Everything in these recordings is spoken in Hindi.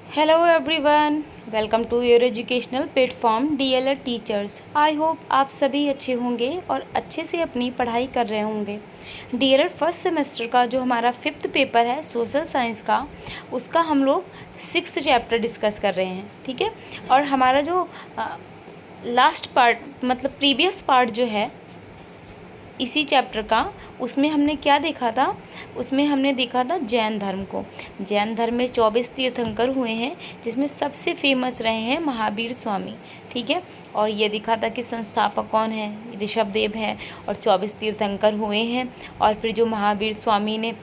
Hello everyone, welcome to your educational platform DElEd teachers. I hope आप सभी अच्छे होंगे और अच्छे से अपनी पढ़ाई कर रहे होंगे। डीएलएड फर्स्ट सेमेस्टर का जो हमारा 5th पेपर है सोशल साइंस का, उसका हम लोग 6th चैप्टर डिस्कस कर रहे हैं। ठीक है, और हमारा जो लास्ट पार्ट मतलब प्रीवियस पार्ट जो है इसी चैप्टर का, उसमें हमने क्या देखा था? उसमें हमने देखा था जैन धर्म को। जैन धर्म में 24 तीर्थंकर हुए हैं, जिसमें सबसे फेमस रहे हैं महावीर स्वामी। ठीक है, और ये देखा था कि संस्थापक कौन है, ऋषभदेव हैं, और 24 तीर्थंकर हुए हैं। और फिर जो महावीर स्वामी ने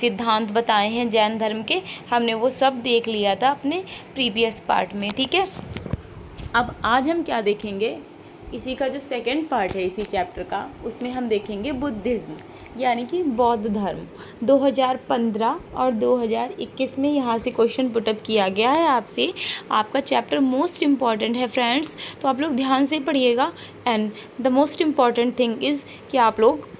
सिद्धांत बताए हैं जैन धर्म के, हमने वो सब देख लिया था अपने प्रीवियस पार्ट में। ठीक है, अब आज हम क्या देखेंगे? इसी का जो सेकंड पार्ट है इसी चैप्टर का, उसमें हम देखेंगे बुद्धिज़्म यानी कि बौद्ध धर्म। 2015 और 2021 में यहाँ से क्वेश्चन पुटअप किया गया है आपसे। आपका चैप्टर मोस्ट इम्पॉर्टेंट है फ्रेंड्स, तो आप लोग ध्यान से पढ़िएगा। And the most important thing is कि आप लोग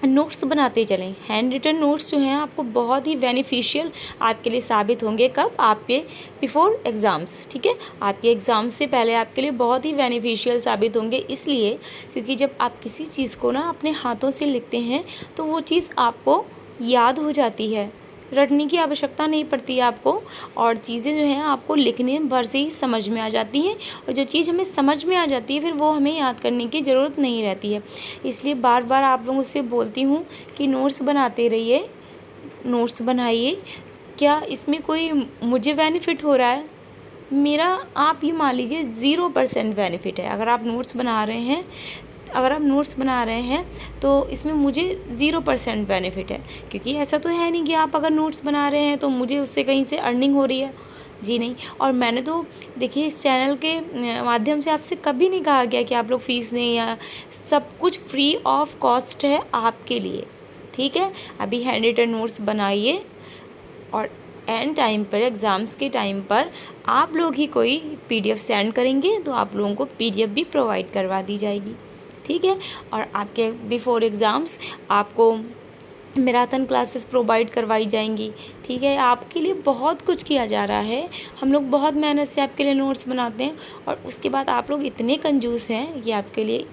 नोट्स बनाते चलें। हैंड रिटन नोट्स जो हैं आपको बहुत ही बेनिफिशियल आपके लिए साबित होंगे। कब? आपके बिफोर एग्ज़ाम्स। ठीक है, आपके एग्ज़ाम से पहले आपके लिए बहुत ही बेनिफिशियल साबित होंगे, इसलिए क्योंकि जब आप किसी चीज़ को ना अपने हाथों से लिखते हैं तो वो चीज़ आपको याद हो जाती है, रटने की आवश्यकता नहीं पड़ती है आपको, और चीज़ें जो हैं आपको लिखने भर से ही समझ में आ जाती हैं। और जो चीज़ हमें समझ में आ जाती है फिर वो हमें याद करने की ज़रूरत नहीं रहती है। इसलिए बार बार आप लोगों से बोलती हूँ कि नोट्स बनाते रहिए, नोट्स बनाइए। क्या इसमें कोई मुझे बेनिफिट हो रहा है? मेरा आप ये मान लीजिए 0% बेनिफिट है। अगर आप नोट्स बना रहे हैं तो इसमें मुझे 0% बेनिफिट है, क्योंकि ऐसा तो है नहीं कि आप अगर नोट्स बना रहे हैं तो मुझे उससे कहीं से अर्निंग हो रही है। जी नहीं। और मैंने तो देखिए इस चैनल के माध्यम से आपसे कभी नहीं कहा गया कि आप लोग फ़ीस दें, या सब कुछ फ्री ऑफ कॉस्ट है आपके लिए। ठीक है, अभी हैंड रिटन नोट्स बनाइए और एंड टाइम पर, एग्ज़ाम्स के टाइम पर आप लोग ही कोई पीडीएफ सेंड करेंगे तो आप लोगों को पीडीएफ भी प्रोवाइड करवा दी जाएगी। ठीक है, और आपके बिफोर एग्ज़ाम्स आपको मैराथन क्लासेस प्रोवाइड करवाई जाएंगी। ठीक है, आपके लिए बहुत कुछ किया जा रहा है। हम लोग बहुत मेहनत से आपके लिए नोट्स बनाते हैं, और उसके बाद आप लोग इतने कंजूस हैं कि आपके लिए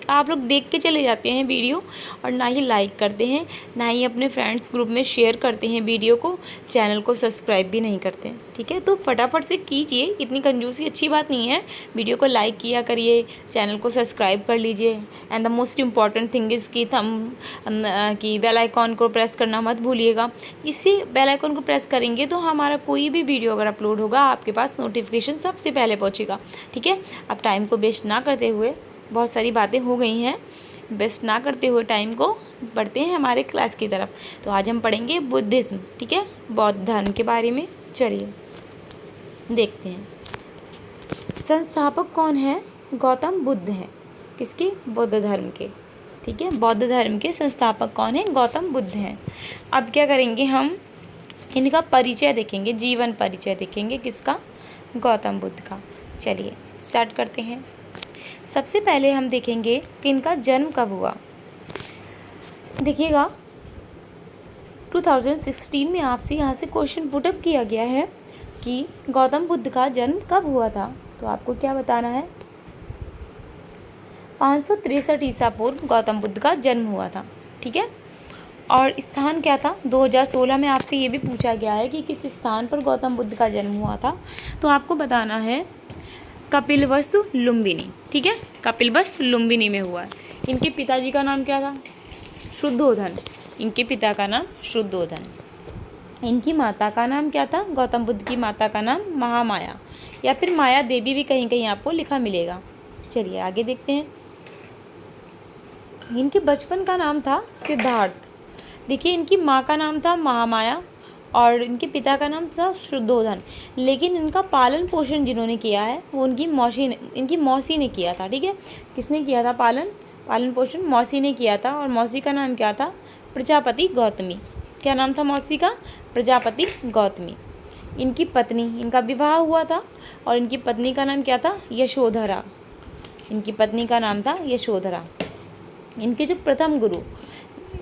आप लोग देख के चले जाते हैं वीडियो, और ना ही लाइक करते हैं, ना ही अपने फ्रेंड्स ग्रुप में शेयर करते हैं वीडियो को, चैनल को सब्सक्राइब भी नहीं करते हैं। ठीक है, तो फटाफट से कीजिए, इतनी कंजूसी अच्छी बात नहीं है। वीडियो को लाइक किया करिए, चैनल को सब्सक्राइब कर लीजिए, and the most important thing is कि बेल आइकॉन को प्रेस करना मत भूलिएगा। इससे बेल आइकॉन को प्रेस करेंगे तो हमारा कोई भी वीडियो अगर अपलोड होगा आपके पास नोटिफिकेशन सबसे पहले पहुंचेगा। ठीक है, अब टाइम को वेस्ट ना करते हुए, बहुत सारी बातें हो गई हैं, वेस्ट ना करते हुए टाइम को बढ़ते हैं हमारे क्लास की तरफ। तो आज हम पढ़ेंगे बुद्धिज़्म। ठीक है, बौद्ध धर्म के बारे में। चलिए देखते हैं। संस्थापक कौन है? गौतम बुद्ध हैं। किसके? बुद्ध धर्म के। ठीक है, बौद्ध धर्म के संस्थापक कौन है? गौतम बुद्ध हैं। अब क्या करेंगे, हम इनका परिचय देखेंगे, जीवन परिचय देखेंगे। किसका? गौतम बुद्ध का। चलिए स्टार्ट करते हैं। सबसे पहले हम देखेंगे कि इनका जन्म कब हुआ। देखिएगा 2016 में आपसे यहाँ से क्वेश्चन पुटअप किया गया है कि गौतम बुद्ध का जन्म कब हुआ था। तो आपको क्या बताना है? 563 ईसा पूर्व गौतम बुद्ध का जन्म हुआ था। ठीक है, और स्थान क्या था? 2016 में आपसे ये भी पूछा गया है कि किस स्थान पर गौतम बुद्ध का जन्म हुआ था। तो आपको बताना है कपिलवस्तु लुम्बिनी। ठीक है, कपिलवस्तु लुम्बिनी में हुआ है। इनके पिताजी का नाम क्या था? शुद्धोधन। इनके पिता का नाम शुद्धोधन। इनकी माता का नाम क्या था? गौतम बुद्ध की माता का नाम महामाया, या फिर माया देवी भी कहीं कहीं आपको लिखा मिलेगा। चलिए आगे देखते हैं। इनके बचपन का नाम था सिद्धार्थ। देखिए, इनकी माँ का नाम था महामाया और इनके पिता का नाम था शुद्धोधन, लेकिन इनका पालन पोषण जिन्होंने किया है वो इनकी मौसी ने किया था। ठीक है, किसने किया था पालन पोषण? मौसी ने किया था, और मौसी का नाम क्या था? प्रजापति गौतमी। क्या नाम था मौसी का? प्रजापति गौतमी। इनकी पत्नी, इनका विवाह हुआ था, और इनकी पत्नी का नाम क्या था? यशोधरा। इनकी पत्नी का नाम था यशोधरा। इनके जो प्रथम गुरु,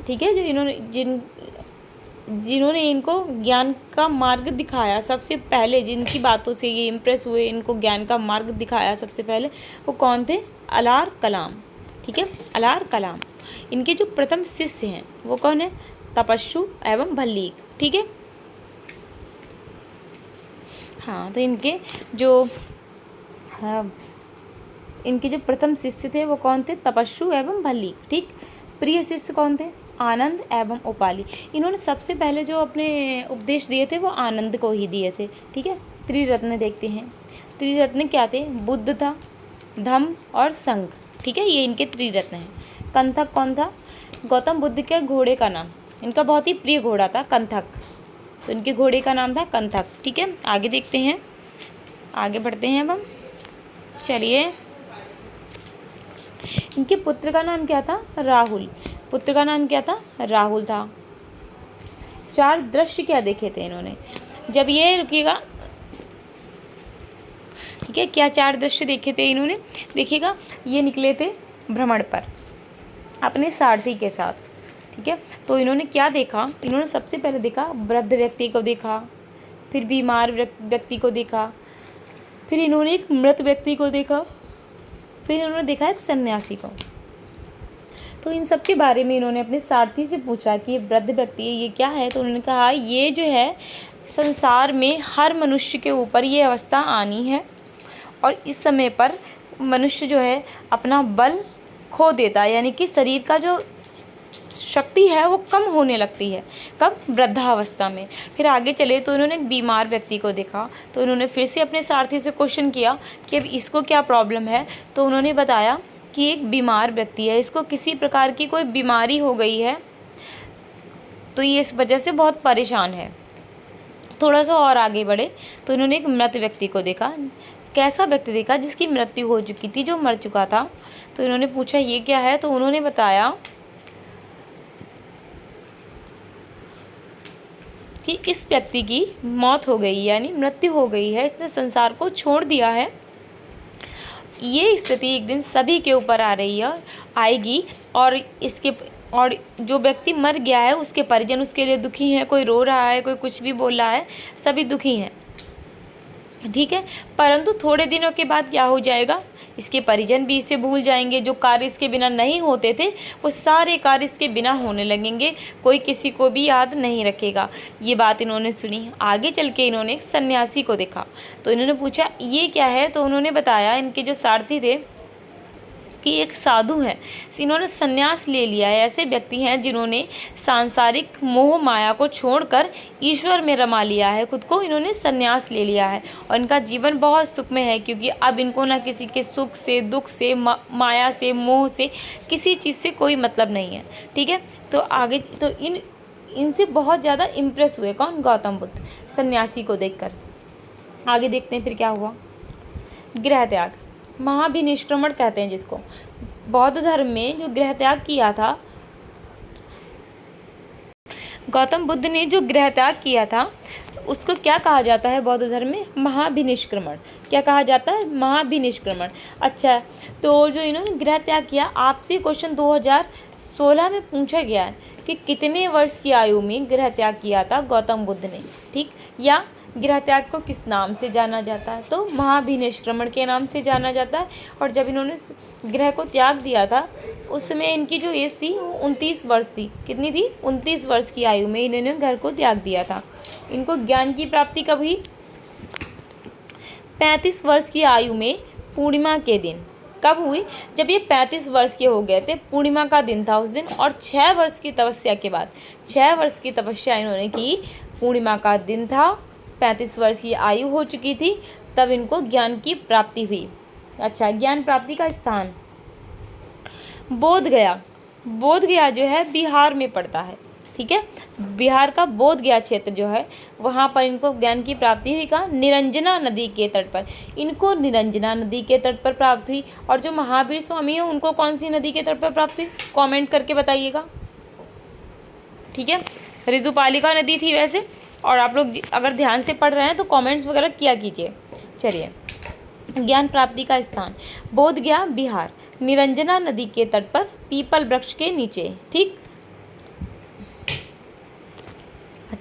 ठीक है, जो जिन्होंने इनको ज्ञान का मार्ग दिखाया सबसे पहले, जिनकी बातों से ये इम्प्रेस हुए, इनको ज्ञान का मार्ग दिखाया सबसे पहले, वो कौन थे? अलार कलाम। ठीक है, अलार कलाम। इनके जो प्रथम शिष्य हैं वो कौन है? तपस्सु एवं भल्लिक। ठीक है, हाँ, तो इनके जो प्रथम शिष्य थे वो कौन थे? तपस्सु एवं भल्लिक। ठीक, प्रिय शिष्य कौन थे? आनंद एवं उपाली। इन्होंने सबसे पहले जो अपने उपदेश दिए थे वो आनंद को ही दिए थे। ठीक है, त्रिरत्न देखते हैं। त्रिरत्न क्या थे? बुद्ध था, धम्म और संघ। ठीक है, ये इनके त्रिरत्न हैं। कंथक कौन था? गौतम बुद्ध के घोड़े का नाम, इनका बहुत ही प्रिय घोड़ा था कंथक, तो इनके घोड़े का नाम था कंथक। ठीक है, आगे देखते हैं, आगे बढ़ते हैं अब हम। चलिए, इनके पुत्र का नाम क्या था? राहुल। पुत्र का नाम क्या था? राहुल था। 4 दृश्य क्या देखे थे इन्होंने? जब ये रुकिएगा, ठीक है, क्या 4 दृश्य देखे थे इन्होंने? देखिएगा, ये निकले थे भ्रमण पर अपने सारथी के साथ। ठीक है, तो इन्होंने क्या देखा? इन्होंने सबसे पहले देखा वृद्ध व्यक्ति को देखा, फिर बीमार व्यक्ति को देखा, फिर इन्होंने एक मृत व्यक्ति को देखा, फिर इन्होंने देखा एक सन्यासी को। तो इन सब के बारे में इन्होंने अपने सारथी से पूछा कि ये वृद्ध व्यक्ति है, ये क्या है? तो उन्होंने कहा ये जो है संसार में हर मनुष्य के ऊपर ये अवस्था आनी है, और इस समय पर मनुष्य जो है अपना बल खो देता है, यानी कि शरीर का जो शक्ति है वो कम होने लगती है। कब? वृद्धावस्था में। फिर आगे चले तो इन्होंने एक बीमार व्यक्ति को देखा, तो इन्होंने फिर से अपने सारथी से क्वेश्चन किया कि अब इसको क्या प्रॉब्लम है? तो उन्होंने बताया कि एक बीमार व्यक्ति है, इसको किसी प्रकार की कोई बीमारी हो गई है, तो ये इस वजह से बहुत परेशान है। थोड़ा सा और आगे बढ़े तो इन्होंने एक मृत व्यक्ति को देखा। कैसा व्यक्ति देखा? जिसकी मृत्यु हो चुकी थी, जो मर चुका था। तो इन्होंने पूछा ये क्या है? तो उन्होंने बताया कि इस व्यक्ति की मौत हो गई, यानी मृत्यु हो गई है, इसने संसार को छोड़ दिया है। ये स्थिति एक दिन सभी के ऊपर आ रही है, आएगी, और जो व्यक्ति मर गया है उसके परिजन उसके लिए दुखी हैं। कोई रो रहा है, कोई कुछ भी बोल रहा है, सभी दुखी हैं। ठीक है, परंतु थोड़े दिनों के बाद क्या हो जाएगा? इसके परिजन भी इसे भूल जाएंगे। जो कार्य इसके बिना नहीं होते थे वो सारे कार्य इसके बिना होने लगेंगे, कोई किसी को भी याद नहीं रखेगा। ये बात इन्होंने सुनी। आगे चल के इन्होंने एक सन्यासी को देखा, तो इन्होंने पूछा ये क्या है? तो उन्होंने बताया, इनके जो सारथी थे, कि एक साधु हैं, इन्होंने संन्यास ले लिया है। ऐसे व्यक्ति हैं जिन्होंने सांसारिक मोह माया को छोड़कर ईश्वर में रमा लिया है, खुद को इन्होंने संन्यास ले लिया है, और इनका जीवन बहुत सुखमय है, क्योंकि अब इनको ना किसी के सुख से, दुख से, माया से, मोह से, किसी चीज़ से कोई मतलब नहीं है। ठीक है, तो आगे तो इनसे बहुत ज़्यादा इम्प्रेस हुए। कौन? गौतम बुद्ध, सन्यासी को देखकर। आगे देखते हैं फिर क्या हुआ। गृह त्याग, महाभिनिष्क्रमण कहते हैं जिसको। बौद्ध धर्म में जो गृह त्याग किया था, गौतम बुद्ध ने जो गृह त्याग किया था उसको क्या कहा जाता है बौद्ध धर्म में? महाभिनिष्क्रमण। क्या कहा जाता है? महाभिनिष्क्रमण। अच्छा, तो जो इन्होंने गृह त्याग किया, आपसे क्वेश्चन 2016 में पूछा गया है कि कितने वर्ष की आयु में गृह त्याग किया था गौतम बुद्ध ने। ठीक, या गृह त्याग को किस नाम से जाना जाता है? तो महाभिनिष्क्रमण के नाम से जाना जाता है। और जब इन्होंने गृह को त्याग दिया था उस समय इनकी जो एज थी वो 29 वर्ष थी। कितनी थी? 29 वर्ष की आयु में इन्होंने घर को त्याग दिया था। इनको ज्ञान की प्राप्ति कब हुई? 35 वर्ष की आयु में पूर्णिमा के दिन। कब हुई? जब ये 35 वर्ष के हो गए थे, पूर्णिमा का दिन था उस दिन, और 6 वर्ष की तपस्या के बाद, 6 वर्ष की तपस्या इन्होंने की, पूर्णिमा का दिन था, 35 वर्ष की आयु हो चुकी थी, तब इनको ज्ञान की प्राप्ति हुई। अच्छा, ज्ञान प्राप्ति का स्थान बोध गया। बोध गया जो है बिहार में पड़ता है। ठीक है, बिहार का बोध गया क्षेत्र जो है वहाँ पर इनको ज्ञान की प्राप्ति हुई। कहाँ? निरंजना नदी के तट पर। इनको निरंजना नदी के तट पर प्राप्त हुई। और जो महावीर स्वामी है उनको कौन सी नदी के तट पर प्राप्त हुई? कमेंट करके बताइएगा। ठीक है, ऋजुपालिका नदी थी वैसे, और आप लोग अगर ध्यान से पढ़ रहे हैं तो कमेंट्स वगैरह किया कीजिए। चलिए, ज्ञान प्राप्ति का स्थान बोध गया बिहार, निरंजना नदी के तट पर, पीपल वृक्ष के नीचे। ठीक,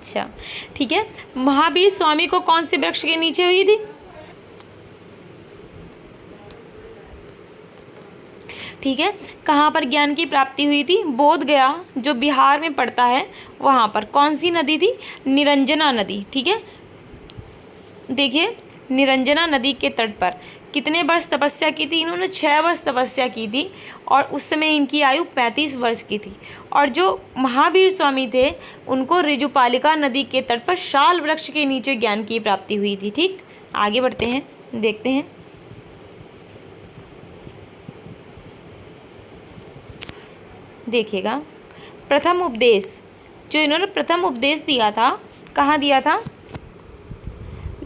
अच्छा, ठीक है। महावीर स्वामी को कौन से वृक्ष के नीचे हुई थी? ठीक है। कहाँ पर ज्ञान की प्राप्ति हुई थी? बोध गया जो बिहार में पड़ता है वहाँ पर। कौन सी नदी थी? निरंजना नदी। ठीक है, देखिए निरंजना नदी के तट पर कितने वर्ष तपस्या की थी इन्होंने? 6 वर्ष तपस्या की थी और उस समय इनकी आयु 35 वर्ष की थी। और जो महावीर स्वामी थे उनको ऋजुपालिका नदी के तट पर शाल वृक्ष के नीचे ज्ञान की प्राप्ति हुई थी। ठीक, आगे बढ़ते हैं, देखते हैं। देखिएगा, प्रथम उपदेश जो इन्होंने प्रथम उपदेश दिया था, कहाँ दिया था?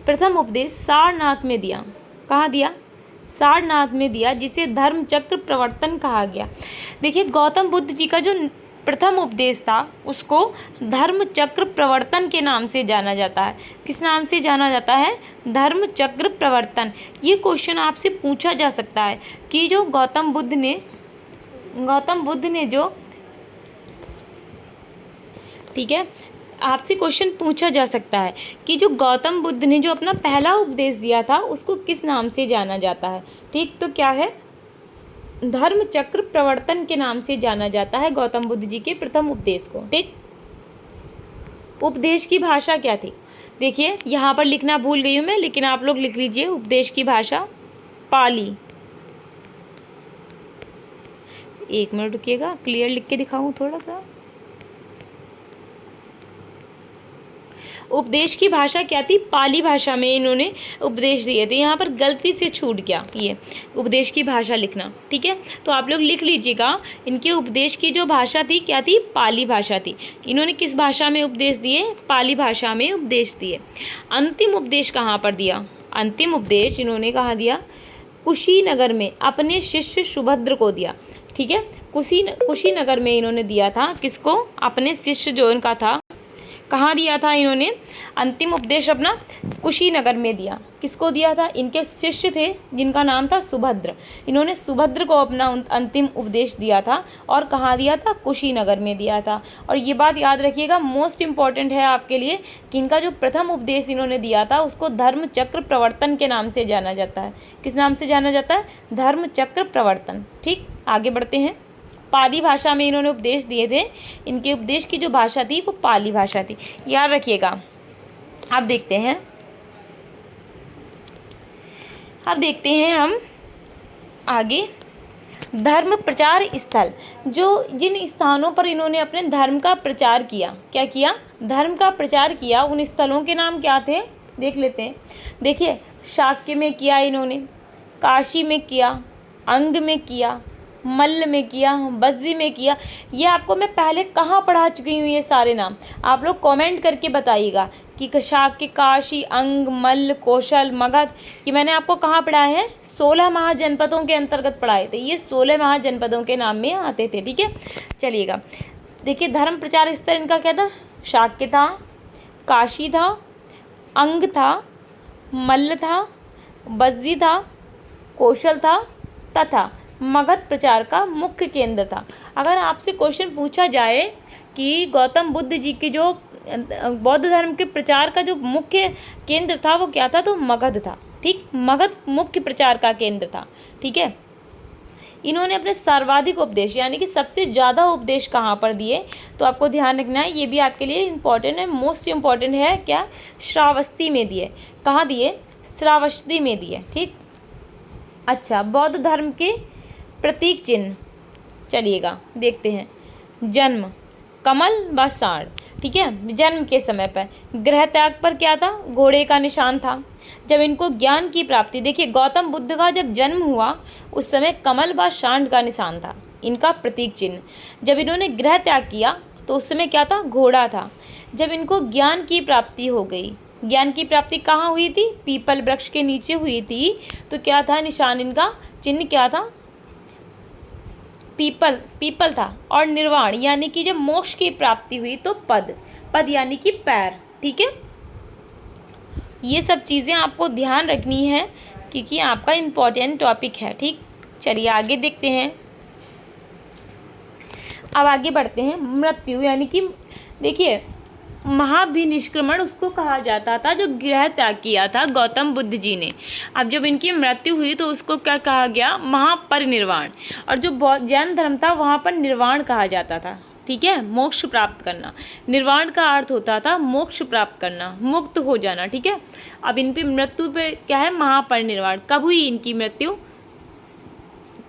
प्रथम उपदेश सारनाथ में दिया। कहाँ दिया? सारनाथ में दिया, जिसे धर्म चक्र प्रवर्तन कहा गया। देखिए, गौतम बुद्ध जी का जो प्रथम उपदेश था उसको धर्म चक्र प्रवर्तन के नाम से जाना जाता है। किस नाम से जाना जाता है? धर्म चक्र प्रवर्तन। ये क्वेश्चन आपसे पूछा जा सकता है कि जो गौतम बुद्ध ने जो, ठीक है, आपसे क्वेश्चन पूछा जा सकता है कि जो गौतम बुद्ध ने जो अपना पहला उपदेश दिया था उसको किस नाम से जाना जाता है? ठीक, तो क्या है? धर्म चक्र प्रवर्तन के नाम से जाना जाता है गौतम बुद्ध जी के प्रथम उपदेश को। ठीक, उपदेश की भाषा क्या थी? देखिए, यहाँ पर लिखना भूल गई हूँ मैं, लेकिन आप लोग लिख लीजिए। उपदेश की भाषा पाली। एक मिनट रुकिएगा, क्लियर लिख के दिखाऊँ थोड़ा सा। उपदेश की भाषा क्या थी? पाली भाषा में इन्होंने उपदेश दिए थे। यहाँ पर गलती से छूट गया ये उपदेश की भाषा लिखना। ठीक है, तो आप लोग लिख लीजिएगा, इनके उपदेश की जो भाषा थी क्या थी? पाली भाषा थी। इन्होंने किस भाषा में उपदेश दिए? पाली भाषा में उपदेश दिए। अंतिम उपदेश कहाँ पर दिया? अंतिम उपदेश इन्होंने कहाँ दिया? कुशीनगर में अपने शिष्य सुभद्र को दिया। ठीक है, कुशीनगर में इन्होंने दिया था। किसको? अपने शिष्य जो इनका था। कहाँ दिया था इन्होंने? अंतिम उपदेश अपना कुशीनगर में दिया। किसको दिया था? इनके शिष्य थे जिनका नाम था सुभद्र। इन्होंने सुभद्र को अपना अंतिम उपदेश दिया था। और कहाँ दिया था? कुशीनगर में दिया था। और ये बात याद रखिएगा, मोस्ट इम्पॉर्टेंट है आपके लिए, कि इनका जो प्रथम उपदेश इन्होंने दिया था उसको धर्म चक्र प्रवर्तन के नाम से जाना जाता है। किस नाम से जाना जाता है? धर्म चक्र प्रवर्तन। ठीक, आगे बढ़ते हैं। पाली भाषा में इन्होंने उपदेश दिए थे। इनके उपदेश की जो भाषा थी वो पाली भाषा थी, याद रखिएगा। अब देखते हैं हम आगे। धर्म प्रचार स्थल, जो जिन स्थानों पर इन्होंने अपने धर्म का प्रचार किया, क्या किया? धर्म का प्रचार किया, उन स्थलों के नाम क्या थे? देख लेते हैं। देखिए, शाक्य में किया इन्होंने, काशी में किया, अंग में किया, मल्ल में किया, बज्जी में किया। ये आपको मैं पहले कहाँ पढ़ा चुकी हूँ ये सारे नाम? आप लोग कमेंट करके बताइएगा कि शाक्य, काशी, अंग, मल्ल, कौशल, मगध, कि मैंने आपको कहाँ पढ़ाए हैं? 16 महाजनपदों के अंतर्गत पढ़ाए थे। ये 16 महाजनपदों के नाम में आते थे। ठीक है, चलिएगा। देखिए, धर्म प्रचार स्थल इनका क्या था? शाक्य था, काशी था, अंग था, मल्ल था, बज्जी था, कौशल था तथा मगध प्रचार का मुख्य केंद्र था। अगर आपसे क्वेश्चन पूछा जाए कि गौतम बुद्ध जी की जो बौद्ध धर्म के प्रचार का जो मुख्य केंद्र था वो क्या था, तो मगध था। ठीक, मगध मुख्य प्रचार का केंद्र था। ठीक है, इन्होंने अपने सर्वाधिक उपदेश यानी कि सबसे ज़्यादा उपदेश कहाँ पर दिए, तो आपको ध्यान रखना है, ये भी आपके लिए इम्पॉर्टेंट है, मोस्ट इम्पॉर्टेंट है। क्या? श्रावस्ती में दिए। कहाँ दिए? श्रावस्ती में दिए। ठीक, अच्छा, बौद्ध धर्म के प्रतीक चिन्ह, चलिएगा देखते हैं। जन्म, कमल व सांड। ठीक है, जन्म के समय पर गृह त्याग पर क्या था? घोड़े का निशान था। जब इनको ज्ञान की प्राप्ति, देखिए गौतम बुद्ध का जब जन्म हुआ उस समय कमल व सांड का निशान था इनका प्रतीक चिन्ह। जब इन्होंने गृह त्याग किया तो उस समय क्या था? घोड़ा था। जब इनको ज्ञान की प्राप्ति हो गई, ज्ञान की प्राप्ति कहाँ हुई थी? पीपल वृक्ष के नीचे हुई थी। तो क्या था निशान इनका? चिन्ह क्या था? पीपल था। और निर्वाण यानी कि जब मोक्ष की प्राप्ति हुई तो पद यानी कि पैर। ठीक है, ये सब चीज़ें आपको ध्यान रखनी है क्योंकि आपका इम्पोर्टेंट टॉपिक है। ठीक, चलिए आगे देखते हैं। अब आगे बढ़ते हैं। मृत्यु यानी कि देखिए, महाभिनिष्क्रमण उसको कहा जाता था, जो गृह त्याग किया था गौतम बुद्ध जी ने। अब जब इनकी मृत्यु हुई तो उसको क्या कहा गया, महापरिनिर्वाण। और जो जैन धर्म था वहाँ पर निर्वाण कहा जाता था, ठीक है, मोक्ष प्राप्त करना। निर्वाण का अर्थ होता था मोक्ष प्राप्त करना, मुक्त हो जाना, ठीक है। अब इन पे मृत्यु पे क्या है, महापरिनिर्वाण। कब हुई इनकी मृत्यु,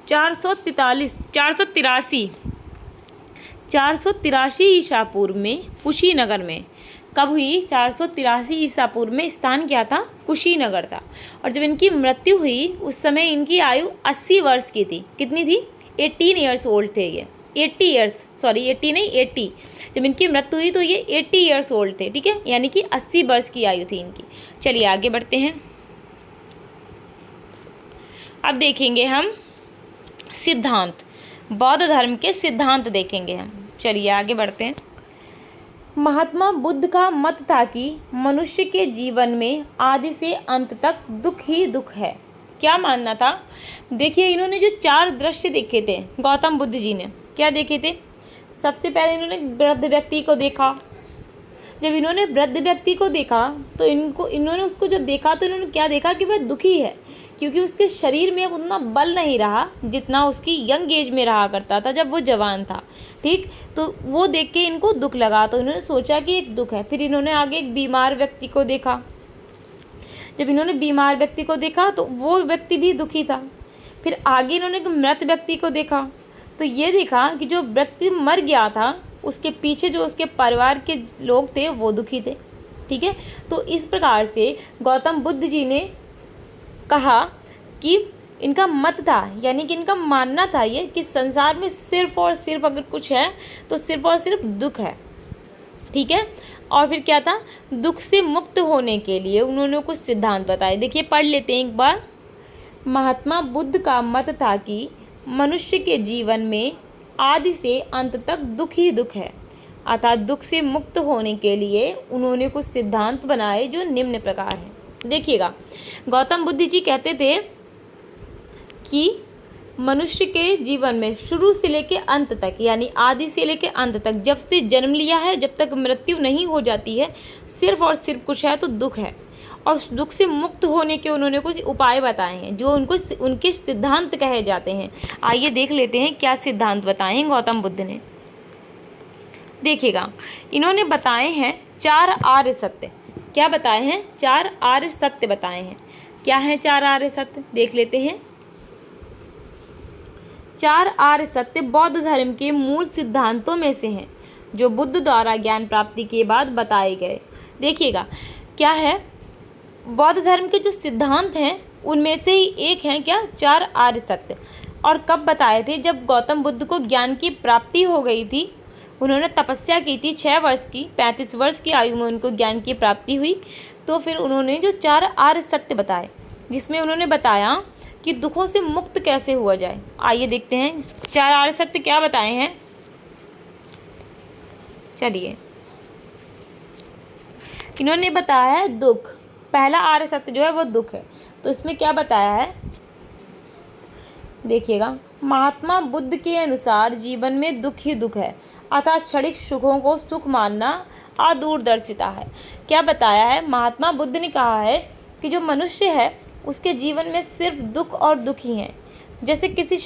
483 ईसा पूर्व में कुशीनगर में। कब हुई, 483 ईसा पूर्व में। स्थान क्या था, कुशीनगर था। और जब इनकी मृत्यु हुई उस समय इनकी आयु 80 वर्ष की थी। कितनी थी, 18 ईयर्स ओल्ड थे ये, 80 ईयर्स, सॉरी 80 नहीं 80। जब इनकी मृत्यु हुई तो ये 80 ईयर्स ओल्ड थे, ठीक है, यानी कि 80 वर्ष की आयु थी इनकी। चलिए आगे बढ़ते हैं। अब देखेंगे हम सिद्धांत, बौद्ध धर्म के सिद्धांत देखेंगे हम। चलिए आगे बढ़ते हैं। महात्मा बुद्ध का मत था कि मनुष्य के जीवन में आदि से अंत तक दुख ही दुख है। क्या मानना था, देखिए इन्होंने जो 4 दृश्य देखे थे गौतम बुद्ध जी ने, क्या देखे थे। सबसे पहले इन्होंने वृद्ध व्यक्ति को देखा। जब इन्होंने वृद्ध व्यक्ति को देखा तो इन्होंने उसको जब देखा तो इन्होंने क्या देखा कि वह दुखी है, क्योंकि उसके शरीर में अब उतना बल नहीं रहा जितना उसकी यंग एज में रहा करता था जब वो जवान था, ठीक। तो वो देख के इनको दुख लगा, तो इन्होंने सोचा कि एक दुख है। फिर इन्होंने आगे एक बीमार व्यक्ति को देखा। जब इन्होंने बीमार व्यक्ति को देखा तो वो व्यक्ति भी दुखी था। फिर आगे इन्होंने एक मृत व्यक्ति को देखा, तो ये देखा कि जो व्यक्ति मर गया था उसके पीछे जो उसके परिवार के लोग थे वो दुखी थे, ठीक है। तो इस प्रकार से गौतम बुद्ध जी ने कहा कि इनका मत था, यानी कि इनका मानना था ये कि संसार में सिर्फ और सिर्फ अगर कुछ है तो सिर्फ और सिर्फ दुख है, ठीक है। और फिर क्या था, दुख से मुक्त होने के लिए उन्होंने कुछ सिद्धांत बताए। देखिए पढ़ लेते हैं एक बार। महात्मा बुद्ध का मत था कि मनुष्य के जीवन में आदि से अंत तक दुख ही दुख है, अर्थात दुख से मुक्त होने के लिए उन्होंने कुछ सिद्धांत बनाए जो निम्न प्रकार हैं। देखिएगा, गौतम बुद्ध जी कहते थे कि मनुष्य के जीवन में शुरू से लेके अंत तक, यानी आदि से लेके अंत तक, जब से जन्म लिया है जब तक मृत्यु नहीं हो जाती है, सिर्फ और सिर्फ कुछ है तो दुख है। और उस दुख से मुक्त होने के उन्होंने कुछ उपाय बताए हैं जो उनके सिद्धांत कहे जाते हैं। आइए देख लेते हैं क्या सिद्धांत बताए हैं गौतम बुद्ध ने। देखिएगा, इन्होंने बताए हैं 4 आर्य सत्य। क्या बताए हैं, 4 आर्य सत्य बताए हैं। क्या है 4 आर्य सत्य, देख लेते हैं। 4 आर्य सत्य बौद्ध धर्म के मूल सिद्धांतों में से हैं जो बुद्ध द्वारा ज्ञान प्राप्ति के बाद बताए गए। देखिएगा क्या है, बौद्ध धर्म के जो सिद्धांत हैं उनमें से ही एक है क्या, 4 आर्य सत्य। और कब बताए थे, जब गौतम बुद्ध को ज्ञान की प्राप्ति हो गई थी, उन्होंने तपस्या की थी 6 वर्ष की, 35 वर्ष की आयु में उनको ज्ञान की प्राप्ति हुई। तो फिर उन्होंने जो 4 आर्य सत्य बताए, जिसमें उन्होंने बताया कि दुखों से मुक्त कैसे हुआ जाए। आइए देखते हैं 4 आर्य सत्य क्या बताए हैं। चलिए, इन्होंने बताया है दुख। पहला आर्य सत्य जो है वो दुख है। तो इसमें क्या बताया है, देखिएगा, महात्मा बुद्ध के अनुसार जीवन में दुख ही दुख है, अर्थात क्षणिक सुखों को सुख मानना अदूरदर्शिता है। क्या बताया है, महात्मा बुद्ध ने कहा है कि जो मनुष्य है उसके जीवन में सिर्फ दुख और दुख ही हैं। जैसे किसी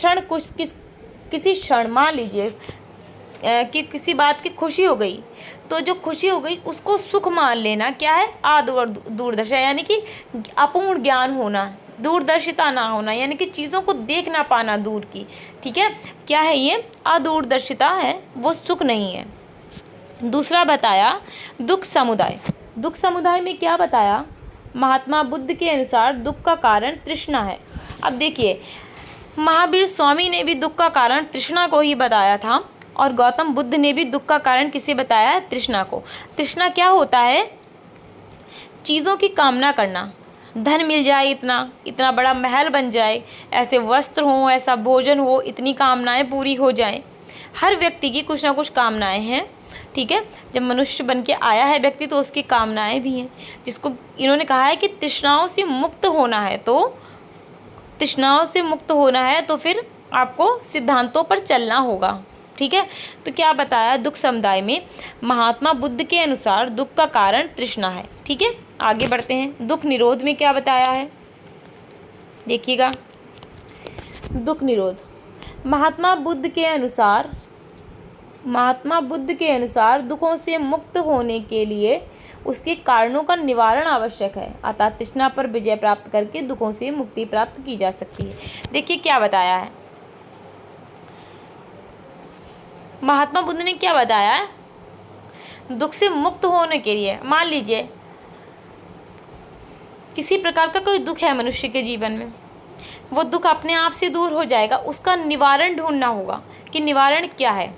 क्षण मान लीजिए कि किसी बात की खुशी हो गई, तो जो खुशी हो गई उसको सुख मान लेना क्या है, दूरदर्शिता, यानी कि अपूर्ण ज्ञान होना, दूरदर्शिता ना होना, यानी कि चीज़ों को देख ना पाना दूर की, ठीक है। क्या है ये, अदूरदर्शिता है, वो सुख नहीं है। दूसरा बताया दुख समुदाय। दुख समुदाय में क्या बताया, महात्मा बुद्ध के अनुसार दुख का कारण तृष्णा है। अब देखिए, महावीर स्वामी ने भी दुख का कारण तृष्णा को ही बताया था, और गौतम बुद्ध ने भी दुख का कारण किसे बताया है, तृष्णा को। तृष्णा क्या होता है, चीज़ों की कामना करना, धन मिल जाए, इतना बड़ा महल बन जाए, ऐसे वस्त्र हों, ऐसा भोजन हो, इतनी कामनाएं पूरी हो जाएं। हर व्यक्ति की कुछ ना कुछ कामनाएं हैं, ठीक है। जब मनुष्य बन के आया है व्यक्ति तो उसकी कामनाएं भी हैं, जिसको इन्होंने कहा है कि तृष्णाओं से मुक्त होना है। तो तृष्णाओं से मुक्त होना है तो फिर आपको सिद्धांतों पर चलना होगा, ठीक। ठीक है। तो क्या बताया, दुख समुदाय में महात्मा बुद्ध के अनुसार दुख का कारण तृष्णा है। ठीक है, आगे बढ़ते हैं। दुख निरोध में क्या बताया है, देखिएगा। दुख निरोध, महात्मा बुद्ध के अनुसार दुखों से मुक्त होने के लिए उसके कारणों का निवारण आवश्यक है, अतः तृष्णा पर विजय प्राप्त करके दुखों से मुक्ति प्राप्त की जा सकती है। देखिए क्या बताया है, महात्मा बुद्ध ने क्या बताया है, दुख से मुक्त होने के लिए, मान लीजिए किसी प्रकार का कोई दुख है मनुष्य के जीवन में, वो दुख अपने आप से दूर हो जाएगा, उसका निवारण ढूंढना होगा कि निवारण क्या है।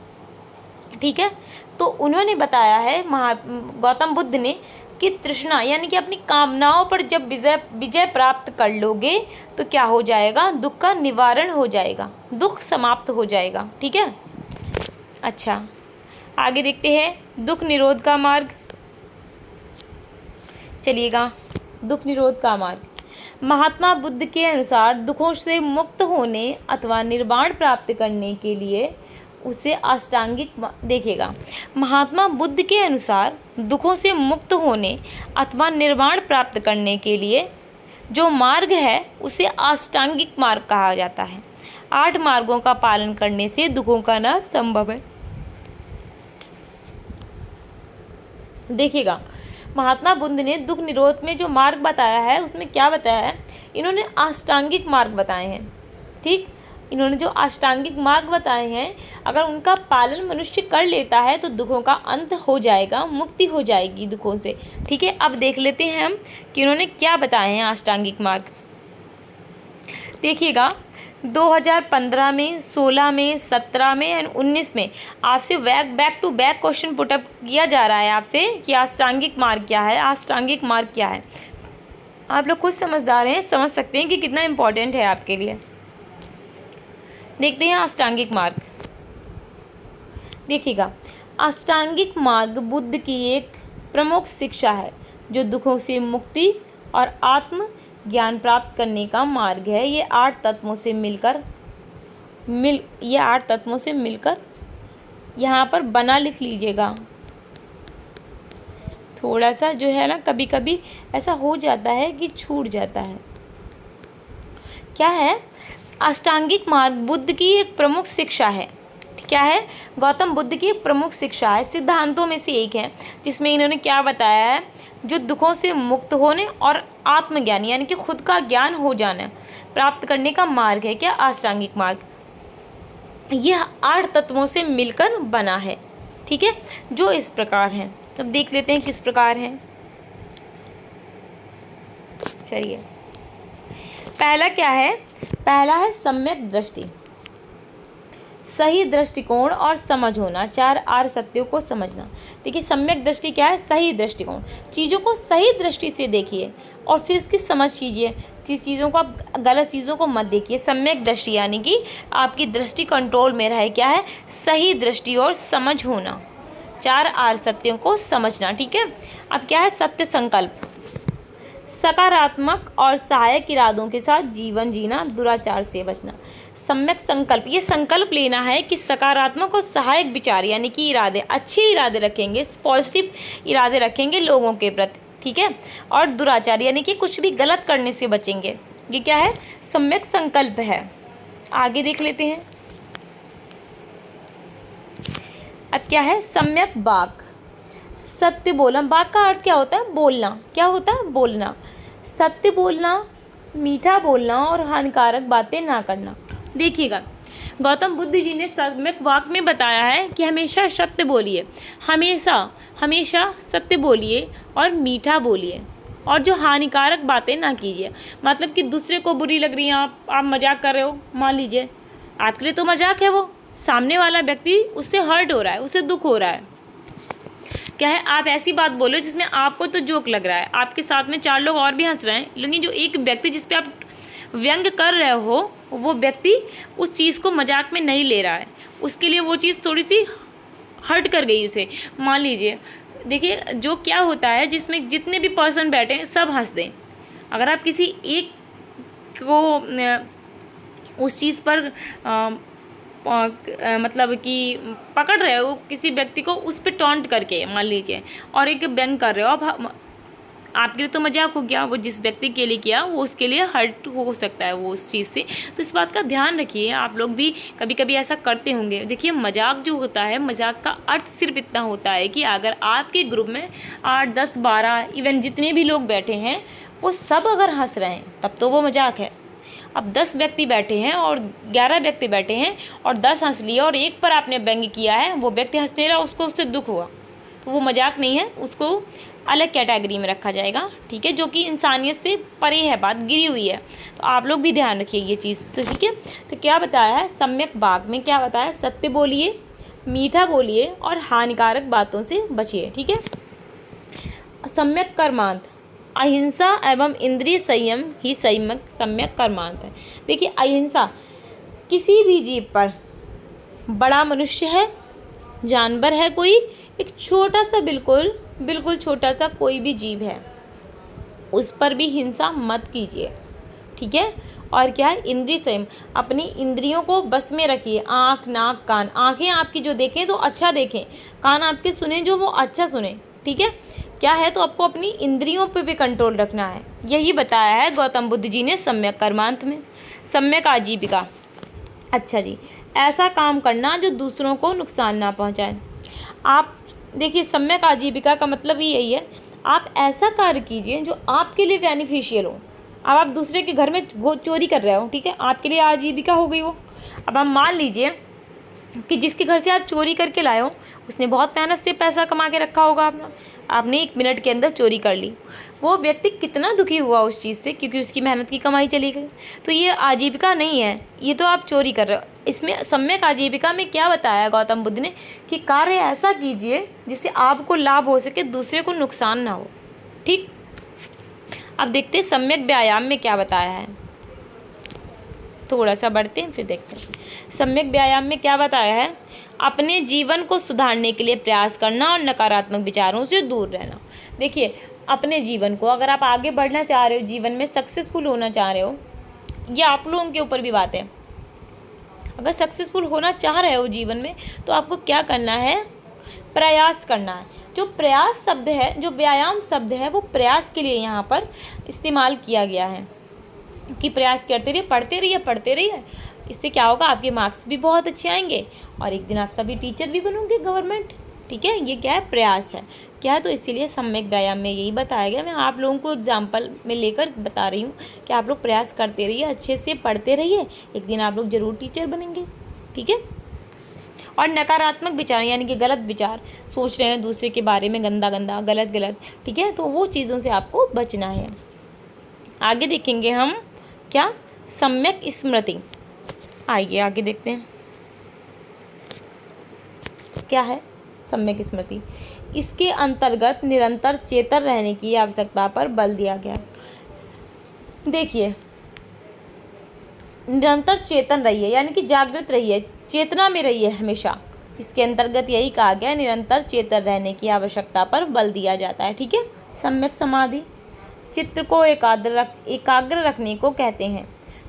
ठीक है, तो उन्होंने बताया है गौतम बुद्ध ने कि तृष्णा यानी कि अपनी कामनाओं पर जब विजय प्राप्त कर लोगे तो क्या हो जाएगा, दुख का निवारण हो जाएगा, दुख समाप्त हो जाएगा। ठीक है, अच्छा आगे देखते हैं दुख निरोध का मार्ग। चलिएगा, दुख निरोध का मार्ग, महात्मा बुद्ध के अनुसार दुखों से मुक्त होने अथवा निर्वाण प्राप्त करने के लिए उसे अष्टांगिक, देखिएगा, महात्मा बुद्ध के अनुसार दुखों से मुक्त होने अथवा निर्वाण प्राप्त करने के लिए जो मार्ग है उसे अष्टांगिक मार्ग कहा जाता है। 8 मार्गों का पालन करने से दुखों का नाश संभव है। देखिएगा, महात्मा बुद्ध ने दुख निरोध में जो मार्ग बताया है उसमें क्या बताया है, इन्होंने अष्टांगिक मार्ग बताए हैं। ठीक, इन्होंने जो अष्टांगिक मार्ग बताए हैं, अगर उनका पालन मनुष्य कर लेता है तो दुखों का अंत हो जाएगा, मुक्ति हो जाएगी दुखों से। ठीक है, अब देख लेते हैं हम कि उन्होंने क्या बताए हैं अष्टांगिक मार्ग। देखिएगा, 2015 में, 16 में, 17 में एंड 19 में आपसे back to back question put up किया जा रहा है आपसे कि अष्टांगिक मार्ग क्या है, अष्टांगिक मार्ग क्या है। आप लोग खुद समझदार हैं, समझ सकते हैं कि कितना इम्पोर्टेंट है आपके लिए। देखते हैं अष्टांगिक मार्ग। देखिएगा, अष्टांगिक मार्ग बुद्ध की एक प्रमुख शिक्षा है जो दुखों से मुक्ति और आत्म ज्ञान प्राप्त करने का मार्ग है। ये 8 तत्वों से मिलकर यहाँ पर बना, लिख लीजिएगा। थोड़ा सा जो है ना, कभी कभी ऐसा हो जाता है कि छूट जाता है। क्या है, अष्टांगिक मार्ग बुद्ध की एक प्रमुख शिक्षा है। क्या है, गौतम बुद्ध की एक प्रमुख शिक्षा है, सिद्धांतों में से एक है, जिसमें इन्होंने क्या बताया है, जो दुखों से मुक्त होने और आत्मज्ञान यानी कि खुद का ज्ञान हो जाना प्राप्त करने का मार्ग है। क्या, अष्टांगिक मार्ग। यह 8 तत्वों से मिलकर बना है। ठीक है, जो इस प्रकार हैं। अब देख लेते हैं किस प्रकार हैं। चलिए, पहला क्या है, पहला है सम्यक दृष्टि, सही दृष्टिकोण और समझ होना, 4 आर्य सत्यों को समझना। देखिए, सम्यक दृष्टि क्या है, सही दृष्टिकोण, चीज़ों को सही दृष्टि से देखिए और फिर उसकी समझ कीजिए कि चीज़ों को आप गलत चीज़ों को मत देखिए। सम्यक दृष्टि यानी कि आपकी दृष्टि कंट्रोल में रहे। क्या है, सही दृष्टि और समझ होना, 4 आर्य सत्यों को समझना। ठीक है, अब क्या है, सत्य संकल्प, सकारात्मक और सहायक इरादों के साथ जीवन जीना, दुराचार से बचना। सम्यक संकल्प, ये संकल्प लेना है कि सकारात्मक और सहायक विचार यानी कि इरादे, अच्छे इरादे रखेंगे, पॉजिटिव इरादे रखेंगे लोगों के प्रति। ठीक है, और दुराचार यानी कि कुछ भी गलत करने से बचेंगे। ये क्या है, सम्यक संकल्प है। आगे देख लेते हैं। अब क्या है, सम्यक वाक, सत्य बोलना। वाक का अर्थ क्या होता है, बोलना। क्या होता है, बोलना, सत्य बोलना, मीठा बोलना और हानिकारक बातें ना करना। देखिएगा, गौतम बुद्ध जी ने सम्यक वाक में बताया है कि हमेशा सत्य बोलिए, हमेशा सत्य बोलिए और मीठा बोलिए और जो हानिकारक बातें ना कीजिए। मतलब कि दूसरे को बुरी लग रही है, आप मजाक कर रहे हो, मान लीजिए आपके लिए तो मजाक है, वो सामने वाला व्यक्ति उससे हर्ट हो रहा है, उससे दुख हो रहा है। क्या है, आप ऐसी बात बोलो जिसमें आपको तो जोक लग रहा है, आपके साथ में 4 लोग और भी हंस रहे हैं, लेकिन जो एक व्यक्ति जिस पे आप व्यंग कर रहे हो वो व्यक्ति उस चीज़ को मजाक में नहीं ले रहा है, उसके लिए वो चीज़ थोड़ी सी हर्ट कर गई उसे। मान लीजिए, देखिए जो क्या होता है, जिसमें जितने भी पर्सन बैठे हैं सब हंस दें, अगर आप किसी एक को उस चीज़ पर मतलब कि पकड़ रहे हो किसी व्यक्ति को, उस पर टॉन्ट करके मान लीजिए, और एक व्यंग कर रहे हो, अब आपके लिए तो मजाक हो गया, वो जिस व्यक्ति के लिए किया वो उसके लिए हर्ट हो सकता है वो उस चीज़ से। तो इस बात का ध्यान रखिए, आप लोग भी कभी कभी ऐसा करते होंगे। देखिए मजाक जो होता है, मजाक का अर्थ सिर्फ इतना होता है कि अगर आपके ग्रुप में 8, 10, 12 इवन जितने भी लोग बैठे हैं वो सब अगर हंस रहे हैं तब तो वो मजाक है। अब 10 व्यक्ति बैठे हैं और 11 व्यक्ति बैठे हैं और 10 हंस लिए और एक पर आपने व्यंग किया है, वो व्यक्ति हंस नहीं रहा, उसको उससे दुख हुआ, तो वो मजाक नहीं है, उसको अलग कैटेगरी में रखा जाएगा, ठीक है, जो कि इंसानियत से परे है, बात गिरी हुई है। तो आप लोग भी ध्यान रखिए ये चीज़, तो ठीक है। तो क्या बताया है सम्यक वाक् में, क्या बताया, सत्य बोलिए, मीठा बोलिए और हानिकारक बातों से बचिए, ठीक है। सम्यक कर्मांत, अहिंसा एवं इंद्रिय संयम ही सम्यक कर्मांत है। देखिए अहिंसा किसी भी जीव पर, बड़ा मनुष्य है, जानवर है कोई, एक छोटा सा बिल्कुल छोटा सा कोई भी जीव है, उस पर भी हिंसा मत कीजिए, ठीक है। और क्या है, इंद्रिय संयम, अपनी इंद्रियों को बस में रखिए, आँख, नाक, कान, आँखें आपकी जो देखें तो अच्छा देखें, कान आपके सुने जो वो अच्छा सुने, ठीक है। क्या है, तो आपको अपनी इंद्रियों पे भी कंट्रोल रखना है, यही बताया है गौतम बुद्ध जी ने सम्यक कर्मांत में। सम्यक आजीविका, अच्छा जी, ऐसा काम करना जो दूसरों को नुकसान ना पहुंचाए। आप देखिए सम्यक आजीविका का मतलब ही यही है, आप ऐसा कार्य कीजिए जो आपके लिए बेनिफिशियल हो। अब आप दूसरे के घर में चोरी कर रहे हो, ठीक है, आपके लिए आजीविका हो गई वो। अब आप मान लीजिए कि जिसके घर से आप चोरी करके लाए हो, उसने बहुत मेहनत से पैसा कमा के रखा होगा अपना, आपने 1 मिनट के अंदर चोरी कर ली, वो व्यक्ति कितना दुखी हुआ उस चीज़ से, क्योंकि उसकी मेहनत की कमाई चली गई। तो ये आजीविका नहीं है, ये तो आप चोरी कर रहे हो। इसमें सम्यक आजीविका में क्या बताया गौतम बुद्ध ने कि कार्य ऐसा कीजिए जिससे आपको लाभ हो सके, दूसरे को नुकसान ना हो, ठीक। अब देखते हैं सम्यक व्यायाम में क्या बताया है, थोड़ा सा बढ़ते हैं फिर देखते हैं। सम्यक व्यायाम में क्या बताया है, अपने जीवन को सुधारने के लिए प्रयास करना और नकारात्मक विचारों से दूर रहना। देखिए अपने जीवन को, अगर आप आगे बढ़ना चाह रहे हो, जीवन में सक्सेसफुल होना चाह रहे हो, ये आप लोगों के ऊपर भी बात है, अगर सक्सेसफुल होना चाह रहे हो जीवन में तो आपको क्या करना है, प्रयास करना है। जो प्रयास शब्द है, जो व्यायाम शब्द है, वो प्रयास के लिए यहाँ पर इस्तेमाल किया गया है कि प्रयास करते रहिए, पढ़ते रहिए। इससे क्या होगा, आपके मार्क्स भी बहुत अच्छे आएंगे और एक दिन आप सभी टीचर भी बनोगे गवर्नमेंट, ठीक है। ये क्या है, प्रयास है, क्या है, तो इसीलिए सम्यक व्यायाम में यही बताया गया। मैं आप लोगों को एग्जाम्पल में लेकर बता रही हूँ कि आप लोग प्रयास करते रहिए, अच्छे से पढ़ते रहिए, एक दिन आप लोग ज़रूर टीचर बनेंगे, ठीक है। और नकारात्मक विचार यानी कि गलत विचार, सोच रहे हैं दूसरे के बारे में गंदा गलत, ठीक है, तो वो चीज़ों से आपको बचना है। आगे देखेंगे हम क्या, सम्यक स्मृति। आइए आगे देखते हैं क्या है सम्यक स्मृति। इसके अंतर्गत निरंतर चेतन रहने की आवश्यकता पर बल दिया गया। देखिए निरंतर चेतन रहिए यानी कि जागृत रहिए, चेतना में रहिए हमेशा, इसके अंतर्गत यही कहा गया, निरंतर चेतन रहने की आवश्यकता पर बल दिया जाता है, ठीक है। सम्यक समाधि, चित्त को एकाग्र रखने को कहते हैं।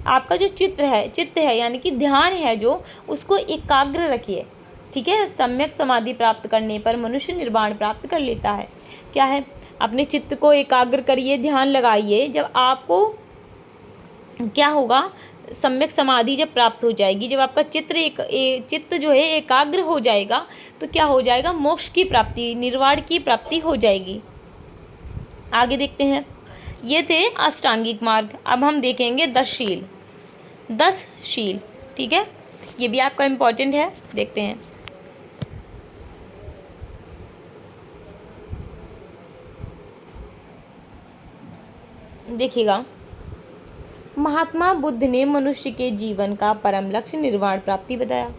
आपका जो चित्त है यानी कि ध्यान है जो, उसको एकाग्र रखिए, ठीक है। सम्यक समाधि प्राप्त करने पर मनुष्य निर्वाण प्राप्त कर लेता है। क्या है, अपने चित्त को एकाग्र करिए, ध्यान लगाइए, जब आपको क्या होगा, सम्यक समाधि जब प्राप्त हो जाएगी, जब आपका चित्त जो है एकाग्र हो जाएगा, तो क्या हो जाएगा, मोक्ष की प्राप्ति, निर्वाण की प्राप्ति हो जाएगी। आगे देखते हैं, ये थे अष्टांगिक मार्ग। अब हम देखेंगे 10 शील, ठीक है, ये भी आपका इम्पोर्टेंट है, देखते हैं। देखिएगा, महात्मा बुद्ध ने मनुष्य के जीवन का परम लक्ष्य निर्वाण प्राप्ति बताया।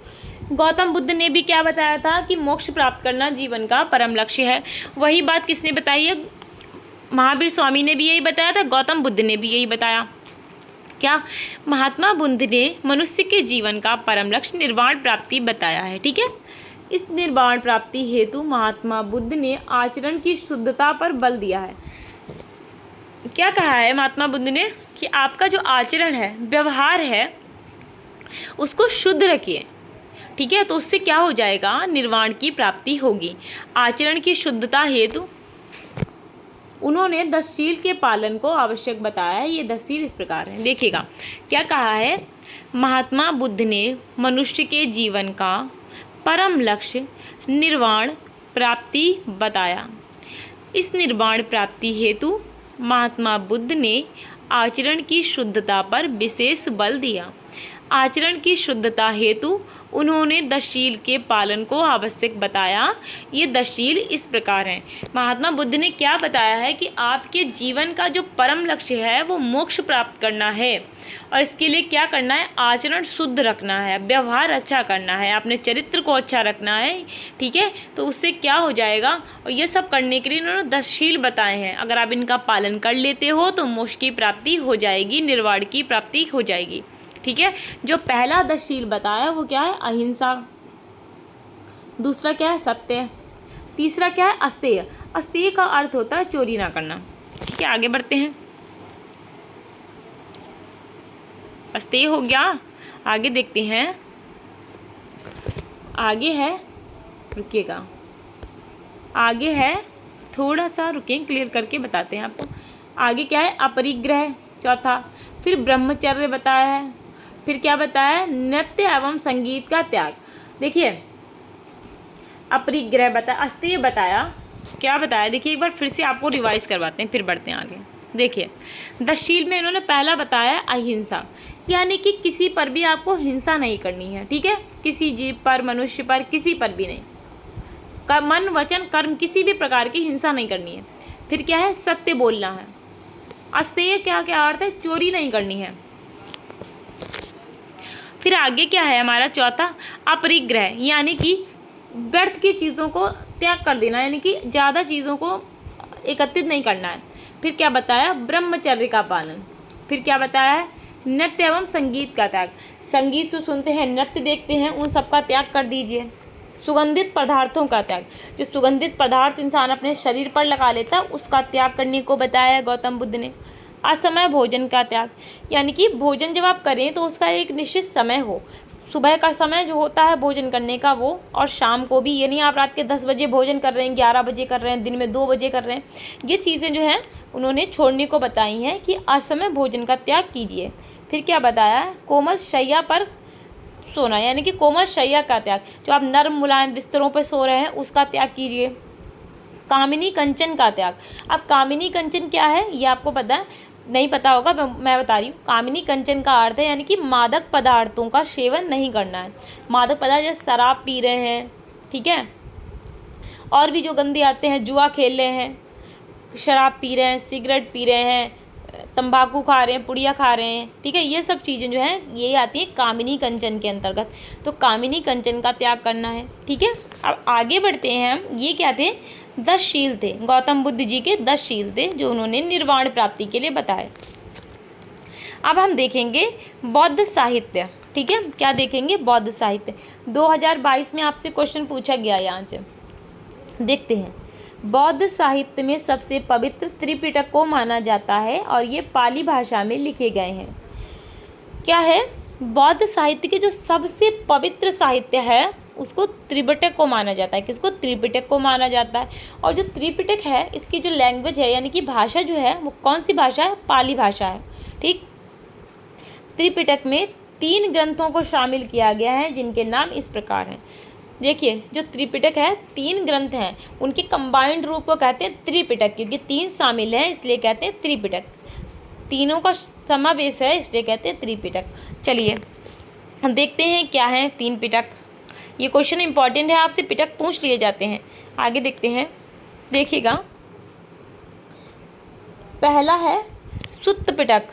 गौतम बुद्ध ने भी क्या बताया था कि मोक्ष प्राप्त करना जीवन का परम लक्ष्य है। वही बात किसने बताई है, महावीर स्वामी ने भी यही बताया था, गौतम बुद्ध ने भी यही बताया। क्या, महात्मा बुद्ध ने मनुष्य के जीवन का परम लक्ष्य निर्वाण प्राप्ति बताया है, ठीक है। इस निर्वाण प्राप्ति हेतु महात्मा बुद्ध ने आचरण की शुद्धता पर बल दिया है। क्या कहा है महात्मा बुद्ध ने कि आपका जो आचरण है, व्यवहार है, उसको शुद्ध रखिए, ठीक है, तो उससे क्या हो जाएगा, निर्वाण की प्राप्ति होगी। आचरण की शुद्धता हेतु उन्होंने 10 शील के पालन को आवश्यक बताया है। ये 10 शील इस प्रकार हैं, देखिएगा क्या कहा है। महात्मा बुद्ध ने मनुष्य के जीवन का परम लक्ष्य निर्वाण प्राप्ति बताया। इस निर्वाण प्राप्ति हेतु महात्मा बुद्ध ने आचरण की शुद्धता पर विशेष बल दिया। आचरण की शुद्धता हेतु उन्होंने 10 शील के पालन को आवश्यक बताया। ये 10 शील इस प्रकार हैं। महात्मा बुद्ध ने क्या बताया है कि आपके जीवन का जो परम लक्ष्य है वो मोक्ष प्राप्त करना है, और इसके लिए क्या करना है, आचरण शुद्ध रखना है, व्यवहार अच्छा करना है, अपने चरित्र को अच्छा रखना है। ठीक है, तो उससे क्या हो जाएगा, और ये सब करने के लिए उन्होंने 10 शील बताए हैं। अगर आप इनका पालन कर लेते हो तो मोक्ष की प्राप्ति हो जाएगी, निर्वाण की प्राप्ति हो जाएगी। ठीक है, जो पहला 10 शील बताया वो क्या है, अहिंसा। दूसरा क्या है, सत्य। तीसरा क्या है, अस्तेय। अस्तेय का अर्थ होता है चोरी ना करना। ठीक है, आगे बढ़ते हैं। अस्तेय हो गया, आगे देखते हैं। आगे है, रुकिएगा, आगे है, थोड़ा सा रुकें, क्लियर करके बताते हैं आपको। आगे क्या है, अपरिग्रह चौथा। फिर ब्रह्मचर्य बताया है। फिर क्या बताया है, नृत्य एवं संगीत का त्याग। देखिए, अपरिग्रह बताया, अस्तेय बताया, क्या बताया, देखिए एक बार फिर से आपको रिवाइज करवाते हैं, फिर बढ़ते हैं आगे। देखिए 10 शील में इन्होंने पहला बताया अहिंसा, यानी कि किसी पर भी आपको हिंसा नहीं करनी है। ठीक है, किसी जीव पर, मनुष्य पर, किसी पर भी नहीं, मन वचन कर्म किसी भी प्रकार की हिंसा नहीं करनी है। फिर क्या है, सत्य बोलना है। अस्तेय क्या क्या अर्थ है, चोरी नहीं करनी है। फिर आगे क्या है हमारा चौथा, अपरिग्रह, यानी कि व्यर्थ की चीज़ों को त्याग कर देना, यानी कि ज़्यादा चीज़ों को एकत्रित नहीं करना है। फिर क्या बताया, ब्रह्मचर्य का पालन। फिर क्या बताया है, नृत्य एवं संगीत का त्याग। संगीत जो सुनते हैं, नृत्य देखते हैं, उन सब का त्याग कर दीजिए। सुगंधित पदार्थों का त्याग, जो सुगंधित पदार्थ इंसान अपने शरीर पर लगा लेता है उसका त्याग करने को बताया गौतम बुद्ध ने। असमय भोजन का त्याग, यानी कि भोजन जब आप करें तो उसका एक निश्चित समय हो। सुबह का समय जो होता है भोजन करने का वो, और शाम को भी, ये नहीं आप रात के 10 बजे भोजन कर रहे हैं, 11 बजे कर रहे हैं, दिन में 2 बजे कर रहे हैं। ये चीज़ें जो हैं उन्होंने छोड़ने को बताई हैं कि असमय भोजन का त्याग कीजिए। फिर क्या बताया है, कोमल शैया पर सोना, यानी कि कोमल शैया का त्याग, जो आप नर्म मुलायम बिस्तरों पर सो रहे हैं उसका त्याग कीजिए। कामिनी कंचन का त्याग। अब कामिनी कंचन क्या है ये आपको पता है, नहीं पता होगा, मैं बता रही हूँ। कामिनी कंचन का अर्थ है यानी कि मादक पदार्थों का सेवन नहीं करना है। मादक पदार्थ जैसे शराब पी रहे हैं, ठीक है, और भी जो गंदे आते हैं, जुआ खेल रहे हैं, शराब पी रहे हैं, सिगरेट पी रहे हैं, तंबाकू खा रहे हैं, पुड़िया खा रहे हैं, ठीक है, ये सब चीज़ें जो हैं ये आती हैं कामिनी कंचन के अंतर्गत। तो कामिनी कंचन का त्याग करना है। ठीक है, अब आगे बढ़ते हैं हम। ये क्या थे, 10 शील थे, गौतम बुद्ध जी के 10 शील थे जो उन्होंने निर्वाण प्राप्ति के लिए बताए। अब हम देखेंगे बौद्ध साहित्य। ठीक है, क्या देखेंगे, बौद्ध साहित्य। 2022 में आपसे क्वेश्चन पूछा गया, यहाँ से देखते हैं। बौद्ध साहित्य में सबसे पवित्र त्रिपिटक को माना जाता है और ये पाली भाषा में लिखे गए हैं। क्या है, बौद्ध साहित्य के जो सबसे पवित्र साहित्य है उसको त्रिपिटक को माना जाता है। किसको, त्रिपिटक को माना जाता है। और जो त्रिपिटक है इसकी जो लैंग्वेज है यानी कि भाषा जो है वो कौन सी भाषा है, पाली भाषा है। ठीक, त्रिपिटक में 3 ग्रंथों को शामिल किया गया है जिनके नाम इस प्रकार हैं। देखिए, जो त्रिपिटक है 3 ग्रंथ हैं, उनके कंबाइंड रूप को कहते हैं त्रिपिटक, क्योंकि 3 शामिल हैं इसलिए कहते हैं त्रिपिटक। तीनों का समावेश है इसलिए कहते हैं त्रिपिटक। चलिए हम देखते हैं क्या है 3 पिटक। ये क्वेश्चन इंपॉर्टेंट है, आपसे पिटक पूछ लिए जाते हैं। आगे देखते हैं, देखिएगा। पहला है सुत्त पिटक।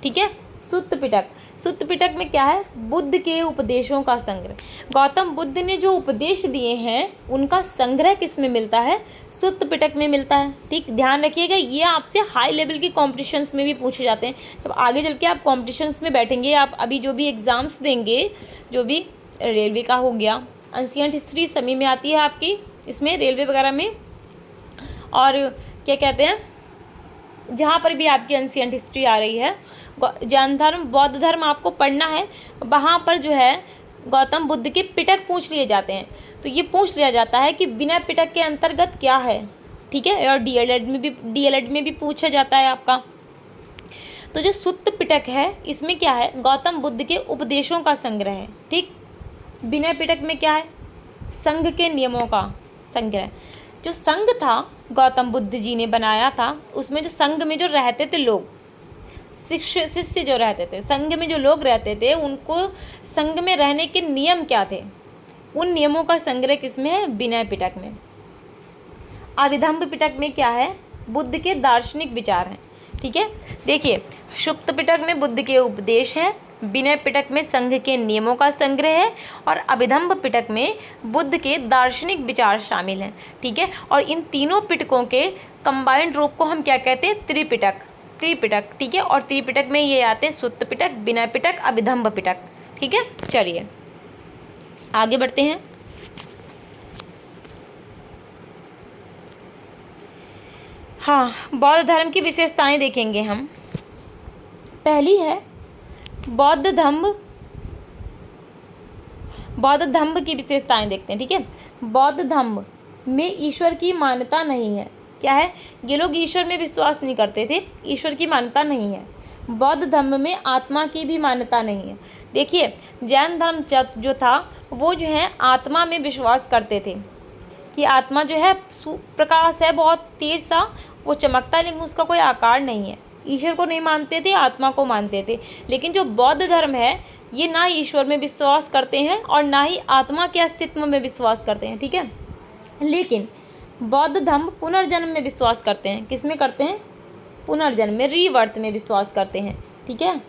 ठीक है, सुत्त पिटक। सुत्त पिटक में क्या है, बुद्ध के उपदेशों का संग्रह। गौतम बुद्ध ने जो उपदेश दिए हैं उनका संग्रह किस में मिलता है, सुत्त पिटक में मिलता है। ठीक, ध्यान रखिएगा, ये आपसे हाई लेवल के कॉम्पिटिशन्स में भी पूछे जाते हैं। जब आगे चल के आप कॉम्पिटिशन्स में बैठेंगे, आप अभी जो भी एग्ज़ाम्स देंगे, जो भी रेलवे का हो गया, एंशिएंट हिस्ट्री सभी में आती है आपकी, इसमें रेलवे वगैरह में, और क्या कहते हैं, जहाँ पर भी आपकी एंशिएंट हिस्ट्री आ रही है, जैन धर्म, बौद्ध धर्म आपको पढ़ना है, वहाँ पर जो है गौतम बुद्ध के पिटक पूछ लिए जाते हैं। तो ये पूछ लिया जाता है कि विनय पिटक के अंतर्गत क्या है, ठीक है, और डीएलएड में भी पूछा जाता है आपका। तो जो सुत्त पिटक है इसमें क्या है, गौतम बुद्ध के उपदेशों का संग्रह है, ठीक। विनय पिटक में क्या है, संघ के नियमों का संग्रह। जो संघ था गौतम बुद्ध जी ने बनाया था, उसमें जो संघ में जो रहते थे लोग, शिष्य जो रहते थे, संघ में जो लोग रहते थे, उनको संघ में रहने के नियम क्या थे, उन नियमों का संग्रह किसमें है, विनय पिटक में। अभिधम्म पिटक में क्या है, बुद्ध के दार्शनिक विचार हैं, ठीक है। देखिए, सुक्त पिटक में बुद्ध के उपदेश है, विनय पिटक में संघ के नियमों का संग्रह है, और अभिधम्म पिटक में बुद्ध के दार्शनिक विचार शामिल हैं, ठीक है। और इन तीनों पिटकों के कंबाइंड रूप को हम क्या कहते हैं, त्रिपिटक, ठीक है। और त्रिपिटक में ये आते हैं सुत्त पिटक, विनय पिटक, अभिधम्म पिटक, ठीक है। चलिए आगे बढ़ते हैं। हाँ, बौद्ध धर्म की विशेषताएं देखेंगे हम। पहली है बौद्ध धम्म की विशेषताएं देखते हैं, ठीक है। बौद्ध धम्म में ईश्वर की मान्यता नहीं है। क्या है, ये लोग ईश्वर में विश्वास नहीं करते थे, ईश्वर की मान्यता नहीं है। बौद्ध धर्म में आत्मा की भी मान्यता नहीं है। देखिए, जैन धर्म जो था वो जो है आत्मा में विश्वास करते थे कि आत्मा जो है प्रकाश है, बहुत तेज सा वो चमकता है, लेकिन उसका कोई आकार नहीं है। ईश्वर को नहीं मानते थे, आत्मा को मानते थे। लेकिन जो बौद्ध धर्म है ये ना ईश्वर में विश्वास करते हैं और ना ही आत्मा के अस्तित्व में विश्वास करते हैं, ठीक है। लेकिन बौद्ध धर्म पुनर्जन्म में विश्वास करते हैं। किस में करते हैं, पुनर्जन्म में, रीबर्थ में विश्वास करते हैं, ठीक है।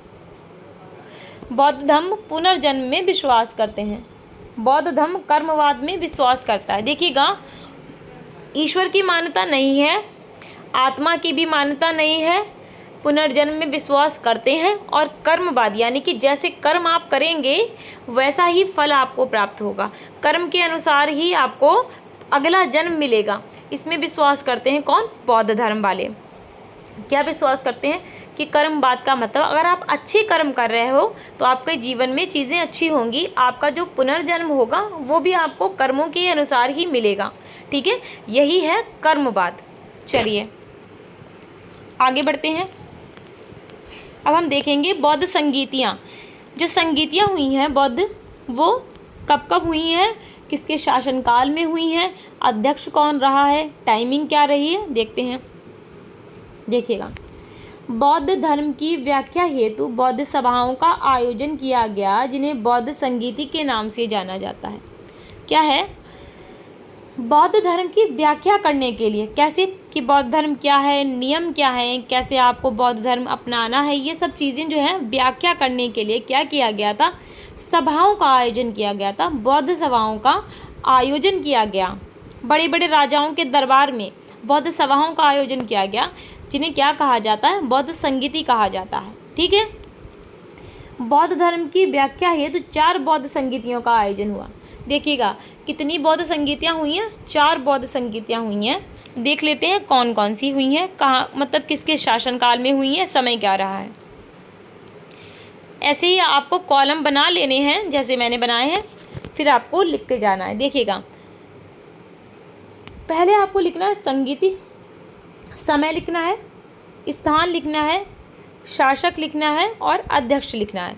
बौद्ध धर्म पुनर्जन्म में विश्वास करते हैं। बौद्ध धर्म कर्मवाद में विश्वास करता है। देखिएगा, ईश्वर की मान्यता नहीं है, आत्मा की भी मान्यता नहीं है, पुनर्जन्म में विश्वास करते हैं, और कर्मवाद यानी कि जैसे कर्म आप करेंगे वैसा ही फल आपको प्राप्त होगा, कर्म के अनुसार ही आपको अगला जन्म मिलेगा, इसमें विश्वास करते हैं। कौन, बौद्ध धर्म वाले। क्या विश्वास करते हैं कि कर्मवाद का मतलब अगर आप अच्छे कर्म कर रहे हो तो आपके जीवन में चीज़ें अच्छी होंगी, आपका जो पुनर्जन्म होगा वो भी आपको कर्मों के अनुसार ही मिलेगा, ठीक है। यही है कर्मवाद। चलिए आगे बढ़ते हैं। अब हम देखेंगे बौद्ध संगीतियाँ। जो संगीतियाँ हुई हैं बौद्ध, वो कब कब हुई हैं, किसके शासनकाल में हुई हैं, अध्यक्ष कौन रहा है, टाइमिंग क्या रही है, देखते हैं। देखिएगा, बौद्ध धर्म की व्याख्या हेतु बौद्ध सभाओं का आयोजन किया गया, जिन्हें बौद्ध संगीति के नाम से जाना जाता है। क्या है, बौद्ध धर्म की व्याख्या करने के लिए, कैसे कि बौद्ध धर्म क्या है, नियम क्या है, कैसे आपको बौद्ध धर्म अपनाना है, ये सब चीज़ें जो है व्याख्या करने के लिए क्या किया गया था, सभाओं का आयोजन किया गया था। बौद्ध सभाओं का आयोजन किया गया, बड़े बड़े राजाओं के दरबार में बौद्ध सभाओं का आयोजन किया गया, जिन्हें क्या कहा जाता है, बौद्ध संगीति कहा जाता है, ठीक है। बौद्ध धर्म की व्याख्या हेतु 4 बौद्ध संगीतियों का आयोजन हुआ। देखिएगा, कितनी बौद्ध संगीतियाँ हुई हैं, 4 बौद्ध संगीतियाँ हुई हैं। देख लेते हैं कौन कौन सी हुई हैं, कहाँ, मतलब किसके शासनकाल में हुई हैं, समय क्या रहा है। ऐसे ही आपको कॉलम बना लेने हैं जैसे मैंने बनाए हैं, फिर आपको लिखते जाना है। देखिएगा, पहले आपको लिखना है संगीति, समय लिखना है, स्थान लिखना है, शासक लिखना है और अध्यक्ष लिखना है।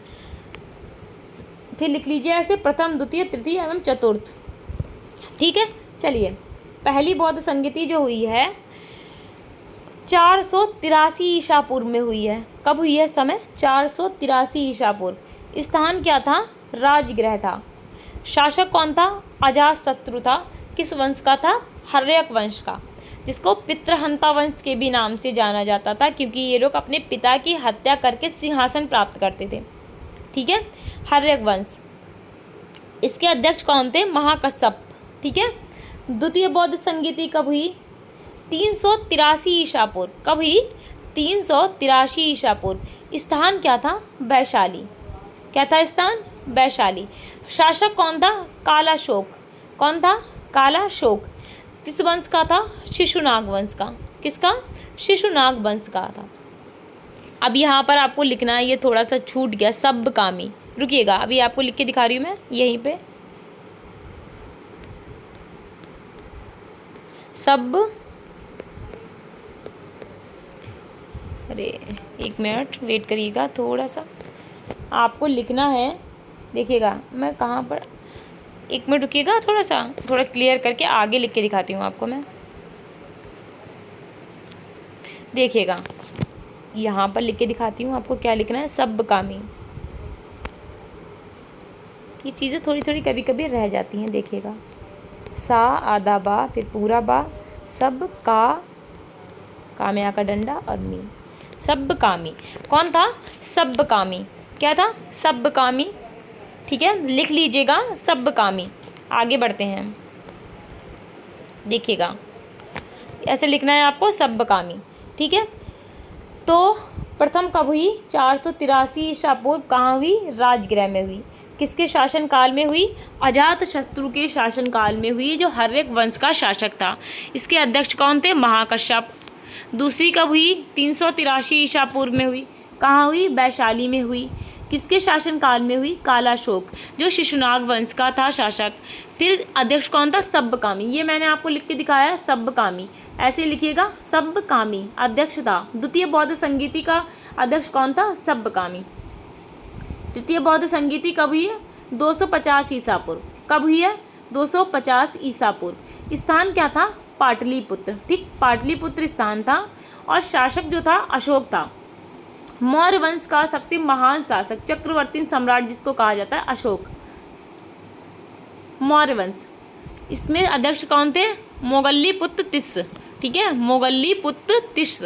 फिर लिख लीजिए ऐसे प्रथम, द्वितीय, तृतीय एवं चतुर्थ, ठीक है। चलिए, पहली बौद्ध संगीति जो हुई है 483 ईसा पूर्व में हुई है। कब हुई है, समय 483 ईसा पूर्व। स्थान क्या था, राजगृह था। शासक कौन था, अजातशत्रु था। किस वंश का था, हर्यक वंश का, जिसको पितृहंता वंश के भी नाम से जाना जाता था, क्योंकि ये लोग अपने पिता की हत्या करके सिंहासन प्राप्त करते थे, ठीक है, हर्यक वंश। इसके अध्यक्ष कौन थे, महाकश्यप, ठीक है। द्वितीय बौद्ध संगीति कब हुई, 383 ईसा पूर्व। कब हुई, 383 ईसा पूर्व। स्थान क्या था, वैशाली। क्या था स्थान, वैशाली। शासक कौन था, कालाशोक। कौन था, कालाशोक। किस वंश का था, शिशुनाग वंश का। किसका, शिशुनाग वंश का था। अब यहाँ पर आपको लिखना है, ये थोड़ा सा छूट गया, सब्बकामी, रुकिएगा, अभी आपको लिख के दिखा रही हूँ मैं यहीं पे। सब, अरे एक मिनट वेट करिएगा थोड़ा सा, आपको लिखना है। देखिएगा मैं कहाँ पर, एक मिनट रुकिएगा, थोड़ा क्लियर करके आगे लिख के दिखाती हूँ आपको मैं। देखिएगा यहाँ पर लिख के दिखाती हूँ आपको क्या लिखना है। सब्बकामी, ये चीज़ें थोड़ी थोड़ी कभी कभी रह जाती हैं। देखिएगा, सा आधा बा, फिर पूरा बा, सब का में आ का डंडा और मी, सब्बकामी। कौन था? सब्बकामी। क्या था? सब्बकामी। ठीक है, लिख लीजिएगा सब्बकामी। आगे बढ़ते हैं, देखिएगा ऐसे लिखना है आपको, सब्बकामी। ठीक है, तो प्रथम कब हुई? 483 ईसा पूर्व। कहाँ हुई? राजगृह में हुई। किसके शासन काल में हुई? अजातशत्रु के शासन काल में हुई, जो हर्यक वंश का शासक था। इसके अध्यक्ष कौन थे? महाकश्यप। दूसरी कब हुई? 383 ईसा पूर्व में हुई। कहाँ हुई? वैशाली में हुई। किसके शासन काल में हुई? कालाशोक, जो शिशुनाग वंश का था शासक। फिर अध्यक्ष कौन था? सब्बकामी। ये मैंने आपको लिख के दिखाया है, सब्बकामी। ऐसे लिखिएगा, सब्बकामी अध्यक्ष था। द्वितीय बौद्ध संगीति का अध्यक्ष कौन था? सब्बकामी। द्वितीय बौद्ध संगीति कब हुई है? 250 ईसा पूर्व। कब हुई है? 250 ईसा पूर्व। स्थान क्या था? पाटलिपुत्र। ठीक, पाटलिपुत्र स्थान था। और शासक जो था अशोक था। मौर्य वंश का सबसे महान शासक, चक्रवर्ती सम्राट जिसको कहा जाता है, अशोक। मौर्य वंश, इसमें अध्यक्ष कौन थे? मोगल्लीपुत्र तिस्स। ठीक है, मोगल्लीपुत्र तिस्स।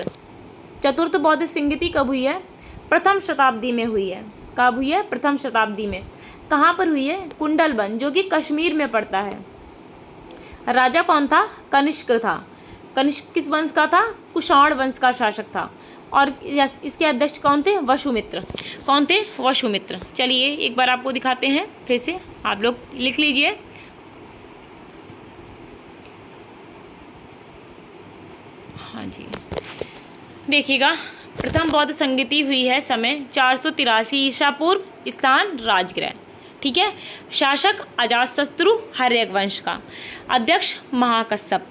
चतुर्थ बौद्ध संगीति कब हुई है? प्रथम शताब्दी में हुई है। कब हुई है? प्रथम शताब्दी में। कहाँ पर हुई है? कुंडलबन, जो कि कश्मीर में पड़ता है। राजा कौन था? कनिष्क था। कनिष्क किस वंश का था? कुषाण वंश का शासक था। और इसके अध्यक्ष कौन थे? वसुमित्र। कौन थे? वसुमित्र। चलिए एक बार आपको दिखाते हैं, फिर से आप लोग लिख लीजिए। हाँ जी, देखिएगा, प्रथम बौद्ध संगीति हुई है समय 483 ईसा पूर्व। स्थान राजगृह। ठीक है, शासक अजातशत्रु हर्यक वंश का। अध्यक्ष महाकश्यप।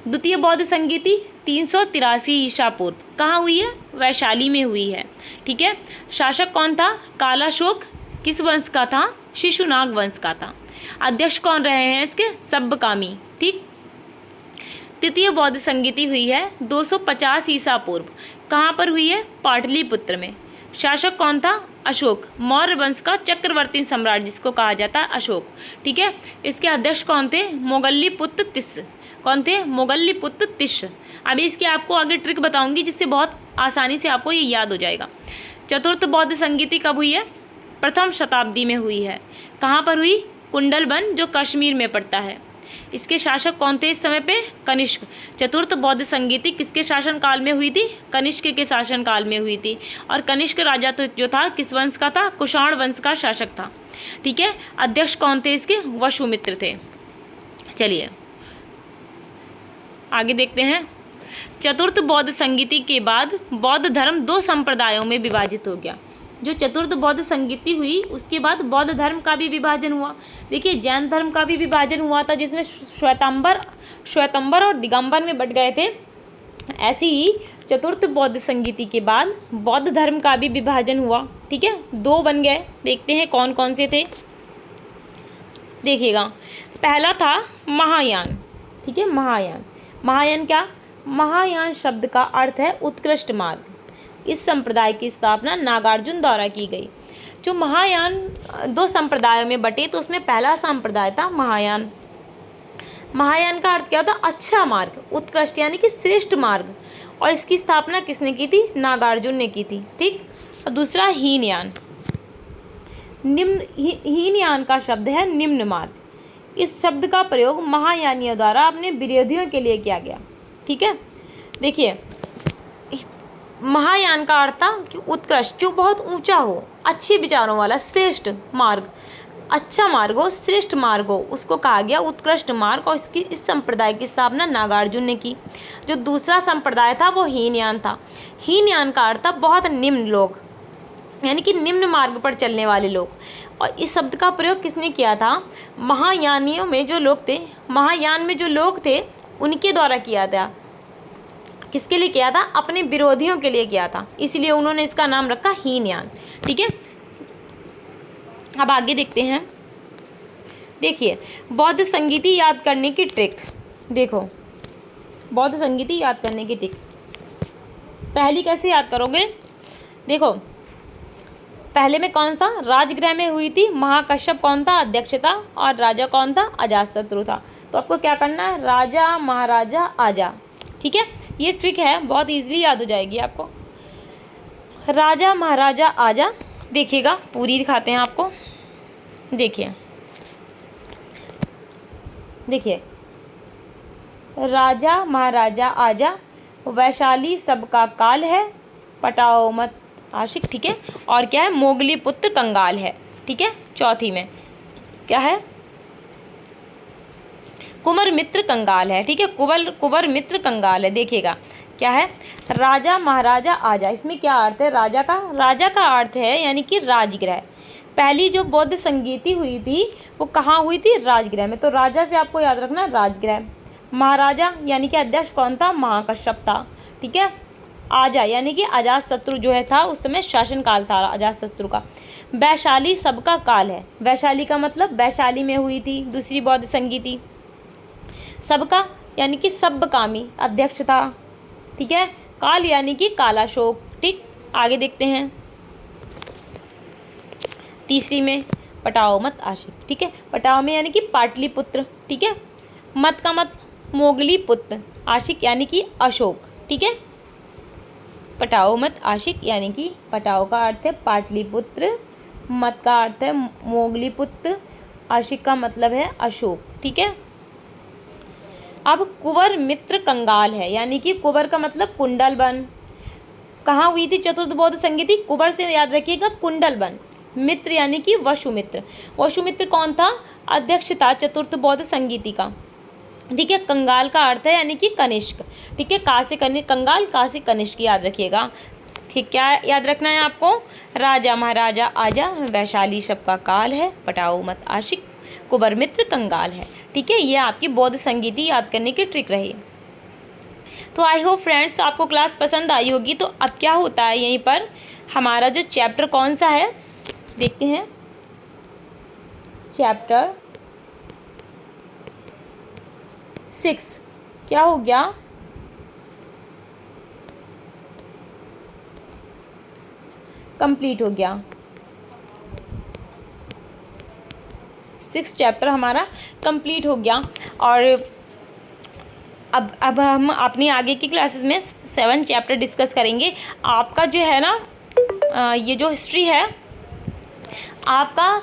द्वितीय बौद्ध संगीति 383 ईसा पूर्व। कहाँ हुई है? वैशाली में हुई है। ठीक है, शासक कौन था? कालाशोक। किस वंश का था? शिशुनाग वंश का था। अध्यक्ष कौन रहे हैं इसके? सब्बकामी। ठीक, तृतीय बौद्ध संगीति हुई है 250 ईसा पूर्व। कहाँ पर हुई है? पाटलिपुत्र में। शासक कौन था? अशोक, मौर्य वंश का चक्रवर्ती सम्राट जिसको कहा जाता है, अशोक। ठीक है, इसके अध्यक्ष कौन थे? मोगल्लीपुत्र तिस्स। कौन थे? मोगल्लीपुत्र तिस्स। अभी इसके आपको आगे ट्रिक बताऊंगी, जिससे बहुत आसानी से आपको ये याद हो जाएगा। चतुर्थ बौद्ध संगीति कब हुई है? प्रथम शताब्दी में हुई है। कहाँ पर हुई? कुंडलबन, जो कश्मीर में पड़ता है। इसके शासक कौन थे इस समय पे? कनिष्क। चतुर्थ बौद्ध संगीति किसके शासन काल में हुई थी? कनिष्क के शासन काल में हुई थी। और कनिष्क राजा तो जो था किस वंश का था? कुषाण वंश का शासक था। ठीक है, अध्यक्ष कौन थे इसके? वसुमित्र थे। चलिए आगे देखते हैं। चतुर्थ बौद्ध संगीति के बाद बौद्ध धर्म दो संप्रदायों में विभाजित हो गया। जो चतुर्थ बौद्ध संगीति हुई उसके बाद बौद्ध धर्म का भी विभाजन हुआ। देखिए, जैन धर्म का भी विभाजन हुआ था, जिसमें श्वेतंबर और दिगंबर में बट गए थे। ऐसे ही चतुर्थ बौद्ध संगीति के बाद बौद्ध धर्म का भी विभाजन हुआ। ठीक है, दो बन गए। देखते हैं कौन कौन से थे। देखिएगा, पहला था महायान। ठीक है, महायान। महायान क्या? महायान शब्द का अर्थ है उत्कृष्ट मार्ग। इस संप्रदाय की स्थापना नागार्जुन द्वारा की गई। जो महायान दो संप्रदायों में बटे, तो उसमें पहला संप्रदाय था महायान। महायान का अर्थ क्या होता? अच्छा मार्ग, उत्कृष्ट यानी कि श्रेष्ठ मार्ग। और इसकी स्थापना किसने की थी? नागार्जुन ने की थी। ठीक, और दूसरा हीनयान। हीनयान का शब्द है निम्न मार्ग। इस शब्द का प्रयोग महायानियों द्वारा अपने विरोधियों के लिए किया गया। ठीक है, देखिए, महायान का अर्थ था कि उत्कृष्ट, जो बहुत ऊंचा हो, अच्छे विचारों वाला, श्रेष्ठ मार्ग, अच्छा मार्ग हो, श्रेष्ठ मार्ग हो, उसको कहा गया उत्कृष्ट मार्ग। और इस संप्रदाय की स्थापना नागार्जुन ने की। जो दूसरा संप्रदाय था वो हीनयान था। हीनयान का अर्थ था बहुत निम्न लोग। यानी कि निम्न मार्ग पर चलने वाले लोग। और इस शब्द का प्रयोग किसने किया था? महायानियों में जो लोग थे, महायान में जो लोग थे उनके द्वारा किया था। किसके लिए किया था? अपने विरोधियों के लिए किया था, इसलिए उन्होंने इसका नाम रखा हीनयान। ठीक है, अब आगे देखते हैं। देखिए, बौद्ध संगीति याद करने की ट्रिक। देखो, बौद्ध संगीति याद करने की ट्रिक पहली कैसे याद करोगे? देखो, पहले में कौन था? राजगृह में हुई थी। महाकश्यप कौन था? अध्यक्ष था। और राजा कौन था? अजातशत्रु था। तो आपको क्या करना है? राजा महाराजा आजा। ठीक है, ये ट्रिक है, बहुत इजीली याद हो जाएगी आपको। राजा महाराजा आजा, देखिएगा पूरी दिखाते हैं आपको। देखिए देखिए, राजा महाराजा आजा, वैशाली सबका काल है, पटाओ मत आशिक। ठीक है, और क्या है? मोगली पुत्र कंगाल है। ठीक है, चौथी में क्या है? कुंवर मित्र कंगाल है। ठीक है, कुंवर मित्र कंगाल है। देखिएगा क्या है? राजा महाराजा आजा, इसमें क्या अर्थ है? राजा का अर्थ है यानी कि राजगृह। पहली जो बौद्ध संगीति हुई थी वो कहाँ हुई थी? राजगृह में। तो राजा से आपको याद रखना राजगृह। महाराजा यानी कि अध्यक्ष कौन था? महाकश्यप था। ठीक है, आजा यानी कि अजातशत्रु जो है था, उस समय शासन काल था अजातशत्रु का। वैशाली सबका काल है। वैशाली का मतलब वैशाली में हुई थी दूसरी बौद्ध संगीति। सबका यानी कि सबकामी अध्यक्ष था। ठीक है, काल यानी कि कालाशोक। ठीक, आगे देखते हैं। तीसरी में पटाओ मत आशिक। ठीक है, पटाओ में यानी कि पाटलिपुत्र। ठीक है, मत का मत मोगली पुत्र, आशिक यानी कि अशोक। ठीक है, पटाओ मत आशिक यानी कि पटाओ का अर्थ है पाटलिपुत्र, मत का अर्थ है मोगली पुत्र, आशिक का मतलब है अशोक। ठीक है, अब कुंवर मित्र कंगाल है, यानी कि कुंवर का मतलब कुंडल बन। कहाँ हुई थी चतुर्थ बौद्ध संगीति? कुंवर से याद रखिएगा कुंडल बन। मित्र यानी कि वसुमित्र। वसुमित्र कौन था? अध्यक्ष था चतुर्थ बौद्ध संगीति का। ठीक है, कंगाल का अर्थ है यानी कि कनिष्क। ठीक है, का से कंगाल, का से कनिष्क, याद रखिएगा। ठीक, क्या याद रखना है आपको? राजा महाराजा आजा, वैशाली सबका काल है, पटाओ मत आशिक, कुंवर मित्र कंगाल है। ठीक है, ये आपकी बौद्ध संगीति याद करने की ट्रिक रही। तो आई होप फ्रेंड्स आपको क्लास पसंद आई होगी। तो अब क्या होता है, यहीं पर हमारा जो चैप्टर कौन सा है देखते हैं। चैप्टर 6 क्या हो गया? कंप्लीट हो गया। 6 चैप्टर हमारा कंप्लीट हो गया। और अब हम अपनी आगे की क्लासेस में 7 चैप्टर डिस्कस करेंगे। आपका जो है ना ये जो हिस्ट्री है, आपका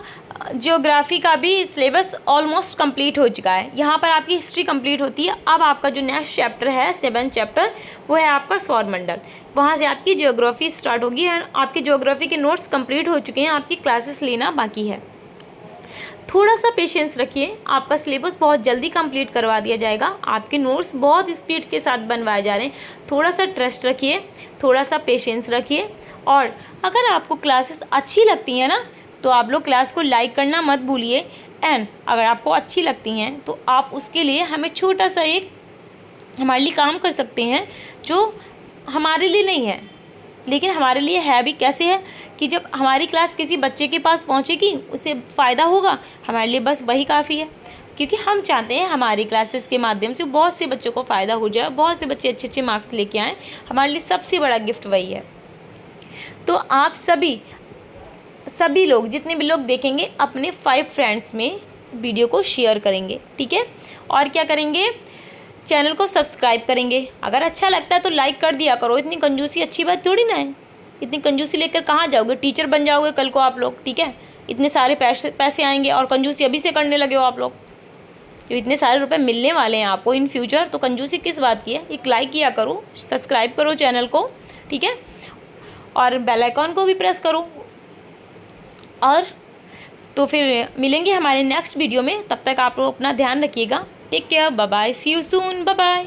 ज्योग्राफी का भी सिलेबस ऑलमोस्ट कंप्लीट हो चुका है। यहाँ पर आपकी हिस्ट्री कंप्लीट होती है। अब आपका जो नेक्स्ट चैप्टर है 7 चैप्टर, वो है आपका सौरमंडल। वहाँ से आपकी ज्योग्राफी स्टार्ट होगी। एंड आपकी ज्योग्राफी के नोट्स कंप्लीट हो चुके हैं, आपकी क्लासेस लेना बाकी है। थोड़ा सा पेशेंस रखिए, आपका सिलेबस बहुत जल्दी कंप्लीट करवा दिया जाएगा। आपके नोट्स बहुत स्पीड के साथ बनवाए जा रहे हैं। थोड़ा सा ट्रस्ट रखिए, थोड़ा सा पेशेंस रखिए। और अगर आपको क्लासेस अच्छी लगती हैं ना, तो आप लोग क्लास को लाइक करना मत भूलिए। एंड अगर आपको अच्छी लगती हैं तो आप उसके लिए हमें छोटा सा एक हमारे लिए काम कर सकते हैं, जो हमारे लिए नहीं है लेकिन हमारे लिए है भी। कैसे है कि जब हमारी क्लास किसी बच्चे के पास पहुंचेगी, उसे फ़ायदा होगा, हमारे लिए बस वही काफ़ी है। क्योंकि हम चाहते हैं हमारी क्लासेस के माध्यम से बहुत से बच्चों को फ़ायदा हो जाए, बहुत से बच्चे अच्छे अच्छे मार्क्स लेके आएँ। हमारे लिए सबसे बड़ा गिफ्ट वही है। तो आप सभी लोग, जितने भी लोग देखेंगे, अपने 5 फ्रेंड्स में वीडियो को शेयर करेंगे। ठीक है, और क्या करेंगे? चैनल को सब्सक्राइब करेंगे। अगर अच्छा लगता है तो लाइक कर दिया करो। इतनी कंजूसी अच्छी बात थोड़ी ना है। इतनी कंजूसी लेकर कहाँ जाओगे? टीचर बन जाओगे कल को आप लोग। ठीक है, इतने सारे पैसे आएंगे और कंजूसी अभी से करने लगे हो आप लोग। जब इतने सारे रुपए मिलने वाले हैं आपको इन फ्यूचर, तो कंजूसी किस बात की है? एक लाइक किया करो, सब्सक्राइब करो चैनल को। ठीक है, और बेल आइकॉन को भी प्रेस करो। और तो फिर मिलेंगे हमारे नेक्स्ट वीडियो में। तब तक आप लोग अपना ध्यान रखिएगा। Take care, bye bye, see you soon, bye bye.